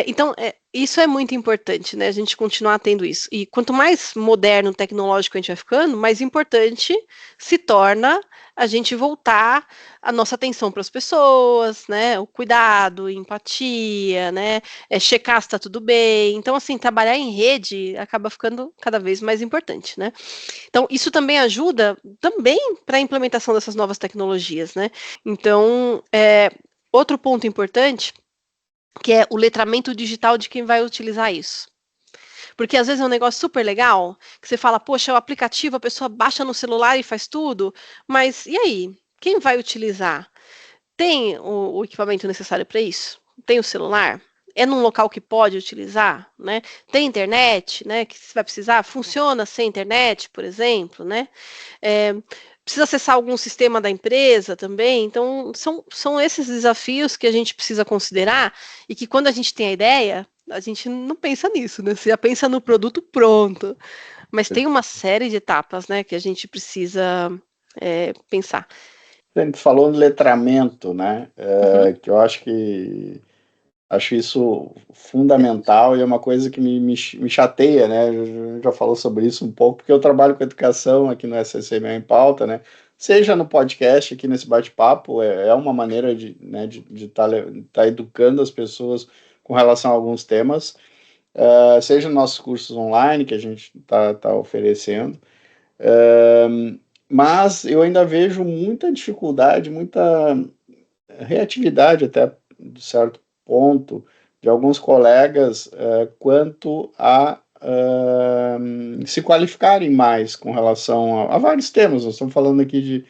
Então, isso é muito importante, né, a gente continuar tendo isso. E quanto mais moderno, tecnológico a gente vai ficando, mais importante se torna a gente voltar a nossa atenção para as pessoas, né, o cuidado, empatia, né, checar se está tudo bem. Então, assim, trabalhar em rede acaba ficando cada vez mais importante, né. Então, isso também ajuda também para a implementação dessas novas tecnologias, né. Então, outro ponto importante, que é o letramento digital de quem vai utilizar isso. Porque às vezes é um negócio super legal, que você fala: "Poxa, o aplicativo, a pessoa baixa no celular e faz tudo", mas e aí? Quem vai utilizar? Tem o equipamento necessário para isso? Tem o celular? É num local que pode utilizar, né? Tem internet, né, que você vai precisar? Funciona sem internet, por exemplo, né? Eh, Precisa acessar algum sistema da empresa também, então são esses desafios que a gente precisa considerar e que quando a gente tem a ideia, a gente não pensa nisso, né, você já pensa no produto pronto. mas tem uma série de etapas, né, que a gente precisa pensar. A gente falou no letramento, né? Uhum. Que eu acho isso fundamental e é uma coisa que me chateia, né? A gente já falou sobre isso um pouco, porque eu trabalho com educação aqui no SCCM em Pauta, né? Seja no podcast, aqui nesse bate-papo, é uma maneira de tá educando as pessoas com relação a alguns temas, seja nos nossos cursos online que a gente tá oferecendo, mas eu ainda vejo muita dificuldade, muita reatividade até de certo ponto de alguns colegas quanto a se qualificarem mais com relação a vários temas. Nós estamos falando aqui de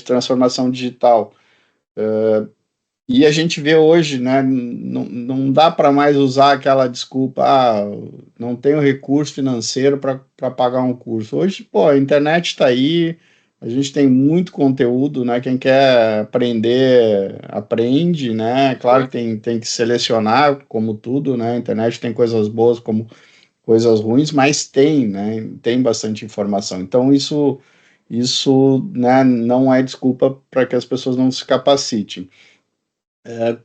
transformação digital. E a gente vê hoje, né, não dá para mais usar aquela desculpa, não tenho recurso financeiro para pagar um curso. Hoje, pô, a internet está aí, a gente tem muito conteúdo, né? Quem quer aprender, aprende, né? Claro que tem que selecionar, como tudo, né? A internet tem coisas boas como coisas ruins, mas tem, né? Tem bastante informação. Então, isso né, não é desculpa para que as pessoas não se capacitem.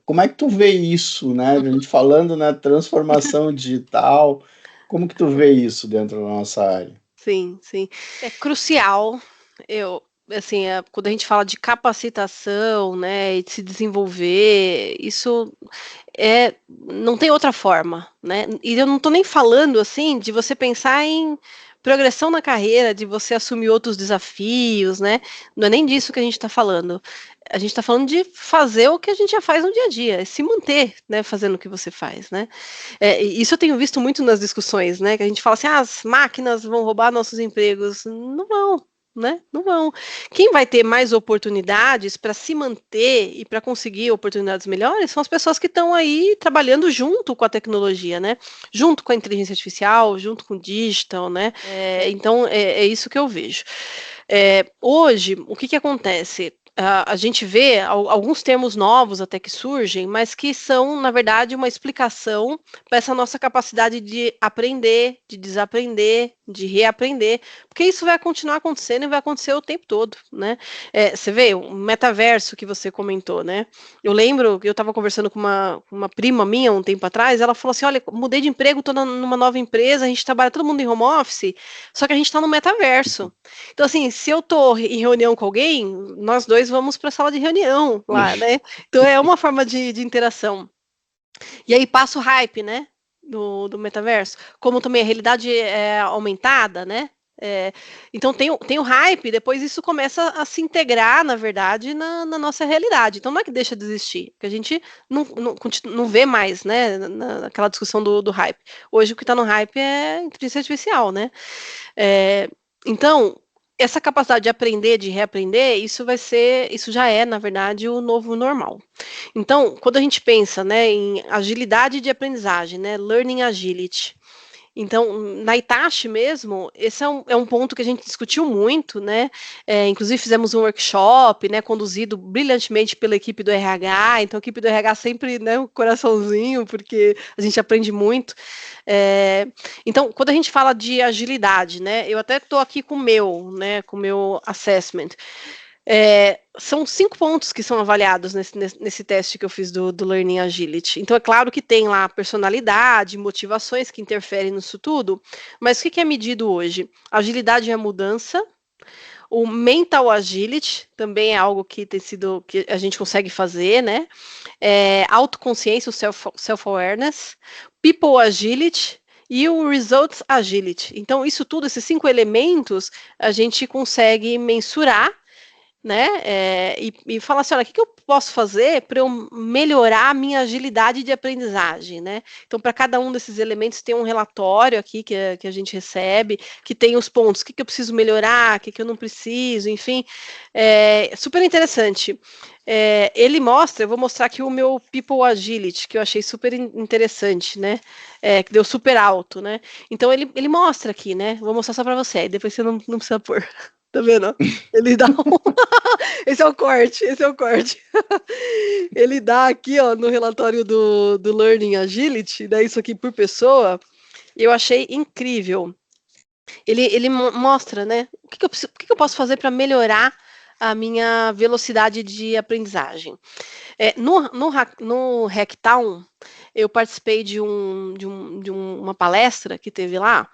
Como é que tu vê isso, né? A gente falando na transformação digital, como que tu vê isso dentro da nossa área? Sim, sim. É crucial. Assim, quando a gente fala de capacitação, né, e de se desenvolver, isso não tem outra forma, né? E eu não estou nem falando assim de você pensar em progressão na carreira, de você assumir outros desafios, né? Não é nem disso que a gente está falando. A gente está falando de fazer o que a gente já faz no dia a dia, é se manter, né, fazendo o que você faz, né? Isso eu tenho visto muito nas discussões, né? Que a gente fala assim, as máquinas vão roubar nossos empregos. Não vão, né? Não vão. Quem vai ter mais oportunidades para se manter e para conseguir oportunidades melhores são as pessoas que estão aí trabalhando junto com a tecnologia, né? Junto com a inteligência artificial, junto com o digital, né? Então é isso que eu vejo. Hoje, o que acontece? A gente vê alguns termos novos até que surgem, mas que são, na verdade, uma explicação para essa nossa capacidade de aprender, de desaprender, de reaprender, porque isso vai continuar acontecendo e vai acontecer o tempo todo, né? Você vê o metaverso que você comentou, né? Eu lembro que eu estava conversando com uma prima minha um tempo atrás, ela falou assim, olha, mudei de emprego, estou numa nova empresa, a gente trabalha todo mundo em home office, só que a gente está no metaverso. Então, assim, se eu estou em reunião com alguém, nós dois vamos para a sala de reunião lá, né? Então é uma forma de interação. E aí passa o hype, né? Do metaverso, como também a realidade aumentada, né? Então tem o hype, depois isso começa a se integrar, na verdade, na nossa realidade. Então não é que deixa de existir, porque a gente não vê mais, né? Naquela discussão do hype. Hoje o que está no hype é inteligência artificial, né? Então, essa capacidade de aprender, de reaprender, isso já é, na verdade, o novo normal. Então, quando a gente pensa, né, em agilidade de aprendizagem, né, learning agility, então, na Itachi mesmo, esse é um ponto que a gente discutiu muito, né? Inclusive fizemos um workshop, né, conduzido brilhantemente pela equipe do RH. Então, a equipe do RH sempre, né, um coraçãozinho, porque a gente aprende muito. Então, quando a gente fala de agilidade, né, eu até estou aqui com o meu assessment. São 5 pontos que são avaliados nesse teste que eu fiz do Learning Agility. Então, é claro que tem lá personalidade, motivações que interferem nisso tudo, mas o que é medido hoje? Agilidade é a mudança, o Mental Agility também é algo que que a gente consegue fazer, né? Autoconsciência, o Self-Awareness, People Agility, e o Results Agility. Então, isso tudo, esses 5 elementos, a gente consegue mensurar, né? E falar assim, olha, o que eu posso fazer para eu melhorar a minha agilidade de aprendizagem, né? Então, para cada um desses elementos tem um relatório aqui que a gente recebe, que tem os pontos, o que eu preciso melhorar, o que eu não preciso, enfim, super interessante. Ele mostra, eu vou mostrar aqui o meu People Agility, que eu achei super interessante, né? Que deu super alto, né? Então ele mostra aqui, né? Vou mostrar só para você, aí depois você não precisa pôr. Tá vendo? Ele dá esse é o corte, esse é o corte. Ele dá aqui, ó, no relatório do Learning Agility, dá isso aqui por pessoa, e eu achei incrível. Ele mostra, né, o que eu posso fazer para melhorar a minha velocidade de aprendizagem. No Hacktown, eu participei de uma palestra que teve lá,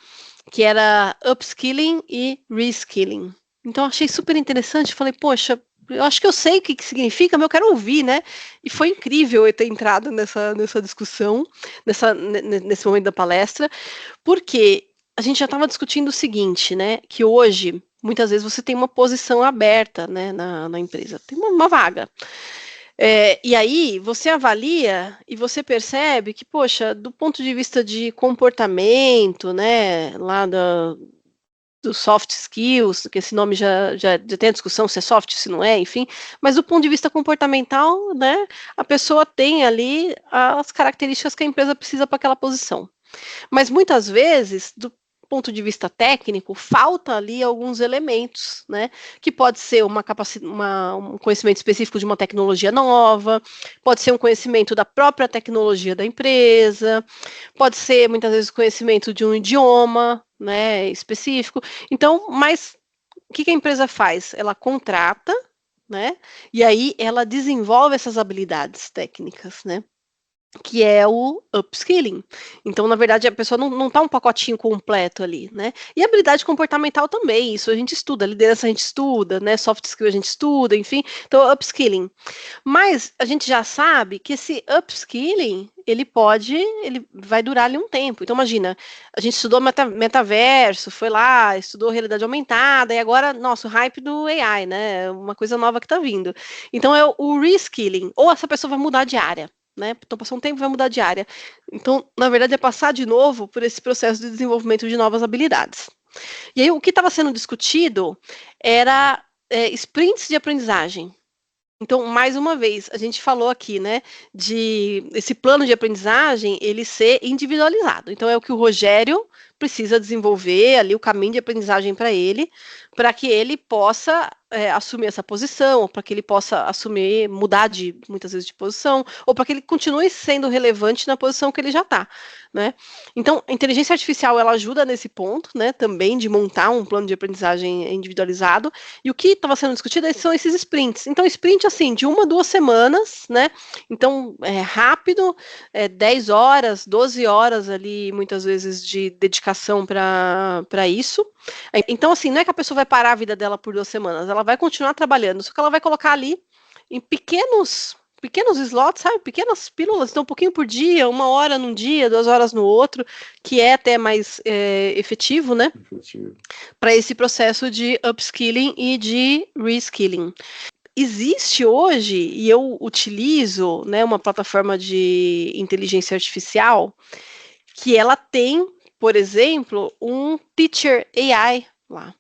que era upskilling e reskilling. Então, achei super interessante. Falei, poxa, eu acho que eu sei o que significa, mas eu quero ouvir, né? E foi incrível eu ter entrado nessa discussão, nesse momento da palestra, porque a gente já estava discutindo o seguinte, né? Que hoje, muitas vezes, você tem uma posição aberta, né, na empresa, tem uma vaga. E aí você avalia e você percebe que, poxa, do ponto de vista de comportamento, né, lá dos soft skills, que esse nome já tem a discussão se é soft, se não é, enfim, mas do ponto de vista comportamental, né, a pessoa tem ali as características que a empresa precisa para aquela posição. Mas muitas vezes, do ponto de vista técnico, falta ali alguns elementos, né? Que pode ser um conhecimento específico de uma tecnologia nova, pode ser um conhecimento da própria tecnologia da empresa, pode ser muitas vezes o conhecimento de um idioma, né, específico. Então, mas o que a empresa faz? Ela contrata, né? E aí ela desenvolve essas habilidades técnicas, né? Que é o upskilling. Então, na verdade, a pessoa não tá um pacotinho completo ali, né? E habilidade comportamental também, isso a gente estuda, liderança a gente estuda, né? Soft skill a gente estuda, enfim. Então, upskilling. Mas a gente já sabe que esse upskilling, ele vai durar ali um tempo. Então, imagina, a gente estudou metaverso, foi lá, estudou realidade aumentada, e agora, nossa, o hype do AI, né? Uma coisa nova que tá vindo. Então, é o reskilling. Ou essa pessoa vai mudar de área, né? Então, passou um tempo e vai mudar de área. Então, na verdade, é passar de novo por esse processo de desenvolvimento de novas habilidades. E aí, o que estava sendo discutido era sprints de aprendizagem. Então, mais uma vez, a gente falou aqui, né, de esse plano de aprendizagem, ele ser individualizado. Então, é o que o Rogério precisa desenvolver ali, o caminho de aprendizagem para que ele possa assumir essa posição, ou para que ele possa assumir, mudar muitas vezes de posição, ou para que ele continue sendo relevante na posição que ele já está, né? Então, a inteligência artificial, ela ajuda nesse ponto, né, também de montar um plano de aprendizagem individualizado, e o que estava sendo discutido são esses sprints. Então, sprint, assim, de 1 a 2 semanas, né? Então, é rápido, 10 horas, 12 horas ali, muitas vezes, de dedicação para isso. Então, assim, não é que a pessoa vai parar a vida dela por 2 semanas, ela vai continuar trabalhando, só que ela vai colocar ali em pequenos slots, sabe? Pequenas pílulas, então um pouquinho por dia, 1 hora num dia, 2 horas no outro, que é até mais efetivo, né? Para esse processo de upskilling e de reskilling. Existe hoje, e eu utilizo, né, uma plataforma de inteligência artificial que ela tem, por exemplo, um Teacher AI lá.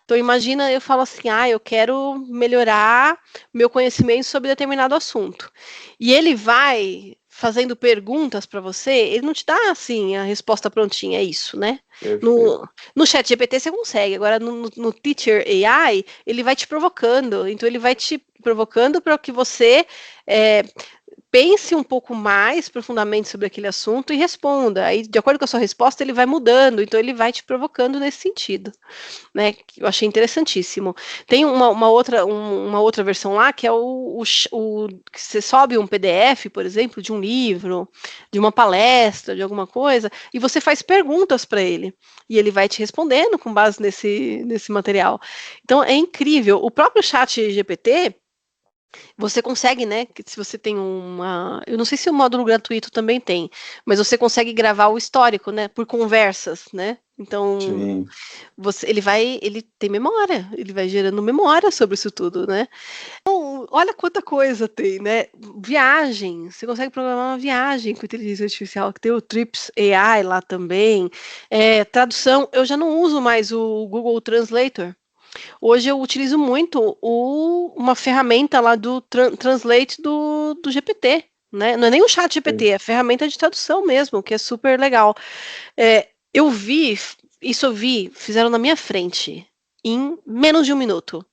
Então, imagina, eu falo assim, eu quero melhorar meu conhecimento sobre determinado assunto. E ele vai fazendo perguntas para você, ele não te dá, assim, a resposta prontinha, é isso, né? No chat GPT você consegue, agora no Teacher AI, ele vai te provocando, então ele vai te provocando para que você pense um pouco mais profundamente sobre aquele assunto e responda. Aí, de acordo com a sua resposta, ele vai mudando, então ele vai te provocando nesse sentido, né? Que eu achei interessantíssimo. Tem uma outra versão lá que é que você sobe um PDF, por exemplo, de um livro, de uma palestra, de alguma coisa, e você faz perguntas para ele. E ele vai te respondendo com base nesse material. Então é incrível. O próprio chat GPT, você consegue, né? Se você tem eu não sei se o módulo gratuito também tem, mas você consegue gravar o histórico, né? Por conversas, né? Então, ele tem memória, ele vai gerando memória sobre isso tudo, né? Então, olha quanta coisa tem, né? Viagem, você consegue programar uma viagem com inteligência artificial, que tem o Trips AI lá também. Tradução, eu já não uso mais o Google Translator. Hoje eu utilizo muito uma ferramenta lá do Translate do GPT, né? Não é nem o chat GPT, é a ferramenta de tradução mesmo, que é super legal. Eu vi, fizeram na minha frente, em menos de 1 minuto.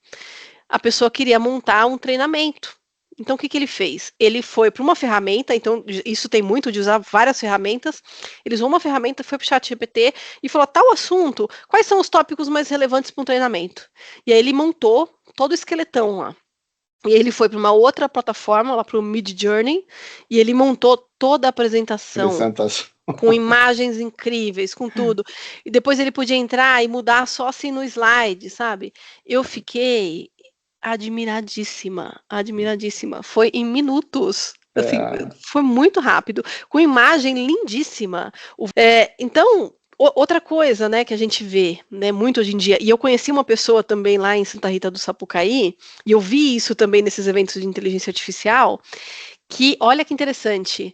A pessoa queria montar um treinamento Então, o que ele fez? Ele foi para uma ferramenta, então, isso tem muito de usar várias ferramentas. Ele usou uma ferramenta, foi para o ChatGPT e falou: tal assunto, quais são os tópicos mais relevantes para um treinamento? E aí ele montou todo o esqueletão lá. E ele foi para uma outra plataforma, lá para o Midjourney, e ele montou toda a apresentação com imagens incríveis, com tudo. E depois ele podia entrar e mudar só assim no slide, sabe? Eu fiquei admiradíssima. Foi em minutos. Assim, foi muito rápido, com imagem lindíssima. Então, outra coisa, né, que a gente vê, né, muito hoje em dia, e eu conheci uma pessoa também lá em Santa Rita do Sapucaí, e eu vi isso também nesses eventos de inteligência artificial, que, olha que interessante,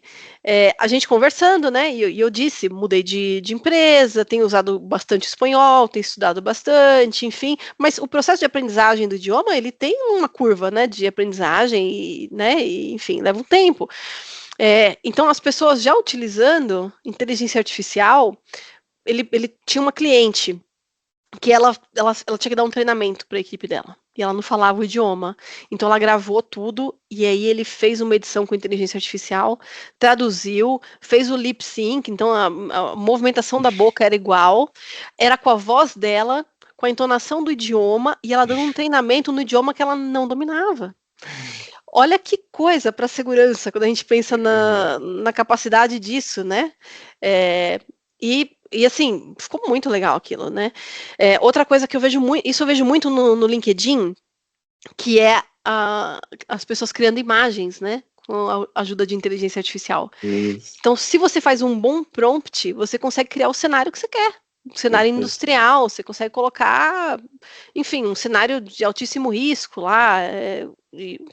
a gente conversando, né, e eu disse, mudei de empresa, tenho usado bastante espanhol, tenho estudado bastante, enfim, mas o processo de aprendizagem do idioma, ele tem uma curva, né, de aprendizagem, e, enfim, leva um tempo. Então, as pessoas já utilizando inteligência artificial, ele tinha uma cliente que ela tinha que dar um treinamento para a equipe dela. E ela não falava o idioma. Então ela gravou tudo e aí ele fez uma edição com inteligência artificial, traduziu, fez o lip sync, então a movimentação da boca era igual, era com a voz dela, com a entonação do idioma e ela dando um treinamento no idioma que ela não dominava. Olha que coisa para a segurança, quando a gente pensa na capacidade disso, né? E assim, ficou muito legal aquilo, né? Outra coisa que eu vejo muito, isso eu vejo muito no LinkedIn, que é as pessoas criando imagens, né? Com a ajuda de inteligência artificial. Isso. Então, se você faz um bom prompt, você consegue criar o cenário que você quer. Um cenário industrial, você consegue colocar, enfim, um cenário de altíssimo risco lá,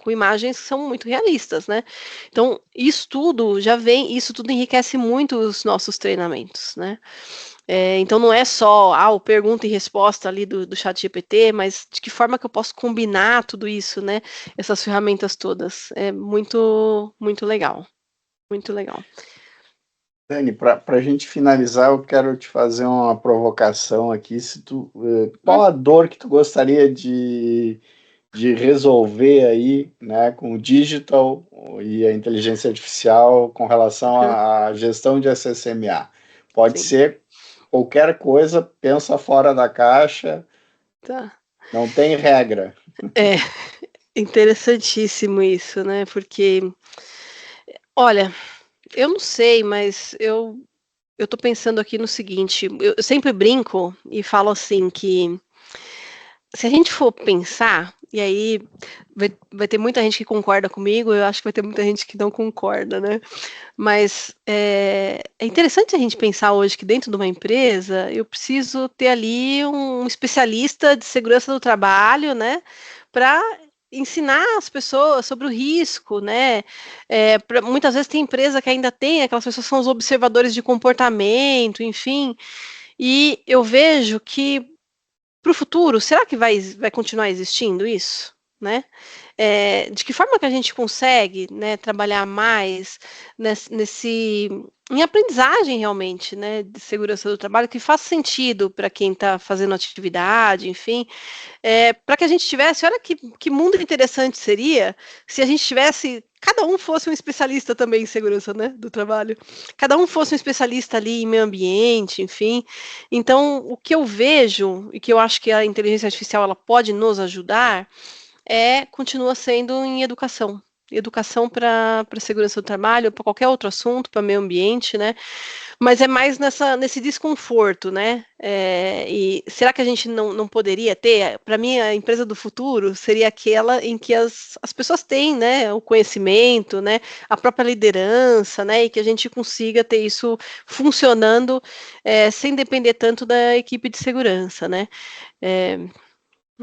com imagens que são muito realistas, né? Então, isso tudo enriquece muito os nossos treinamentos, né? Então não é só o pergunta e resposta ali do ChatGPT, mas de que forma que eu posso combinar tudo isso, né? Essas ferramentas todas. É muito, muito legal. Muito legal. Dani, para a gente finalizar, eu quero te fazer uma provocação aqui. Qual a dor que tu gostaria de resolver aí, né, com o digital e a inteligência artificial com relação à gestão de SSMA? Pode ser qualquer coisa, pensa fora da caixa, não tem regra. Interessantíssimo isso, né? Porque, olha, eu não sei, mas eu tô pensando aqui no seguinte, eu sempre brinco e falo assim que se a gente for pensar, e aí vai ter muita gente que concorda comigo, eu acho que vai ter muita gente que não concorda, né? Mas é interessante a gente pensar hoje que dentro de uma empresa eu preciso ter ali um especialista de segurança do trabalho, né? Para ensinar as pessoas sobre o risco, né? Muitas vezes tem empresa que ainda tem, aquelas pessoas que são os observadores de comportamento, enfim. E eu vejo que para o futuro, será que vai continuar existindo isso? Né? De que forma que a gente consegue, né, trabalhar mais em aprendizagem realmente, né, de segurança do trabalho, que faça sentido para quem está fazendo atividade, enfim, para que a gente tivesse, olha que mundo interessante seria se a gente tivesse, cada um fosse um especialista também em segurança, né, do trabalho, cada um fosse um especialista ali em meio ambiente, enfim. Então, o que eu vejo e que eu acho que a inteligência artificial ela pode nos ajudar continua sendo em educação. Educação para segurança do trabalho, para qualquer outro assunto, para meio ambiente, né? Mas é mais nesse desconforto, né? E será que a gente não poderia ter? Para mim, a empresa do futuro seria aquela em que as pessoas têm, né, o conhecimento, né, a própria liderança, né, e que a gente consiga ter isso funcionando sem depender tanto da equipe de segurança, né?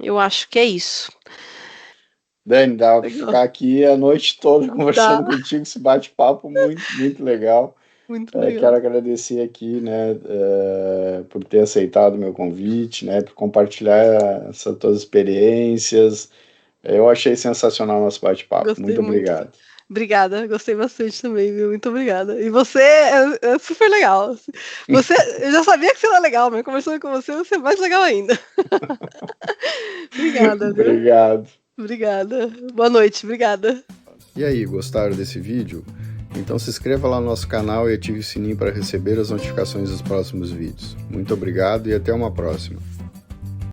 Eu acho que é isso. Dani, dá para ficar aqui a noite toda conversando contigo, esse bate-papo muito, muito legal. Muito legal. Quero agradecer aqui, né, por ter aceitado o meu convite, né, por compartilhar essas tuas experiências. Eu achei sensacional o nosso bate-papo. Muito obrigado. Obrigada, gostei bastante também, viu? Muito obrigada. E você é super legal. Eu já sabia que você era legal, mas conversando com você é mais legal ainda. Obrigada, viu? Obrigado. Obrigada. Boa noite, obrigada. E aí, gostaram desse vídeo? Então se inscreva lá no nosso canal e ative o sininho para receber as notificações dos próximos vídeos. Muito obrigado e até uma próxima.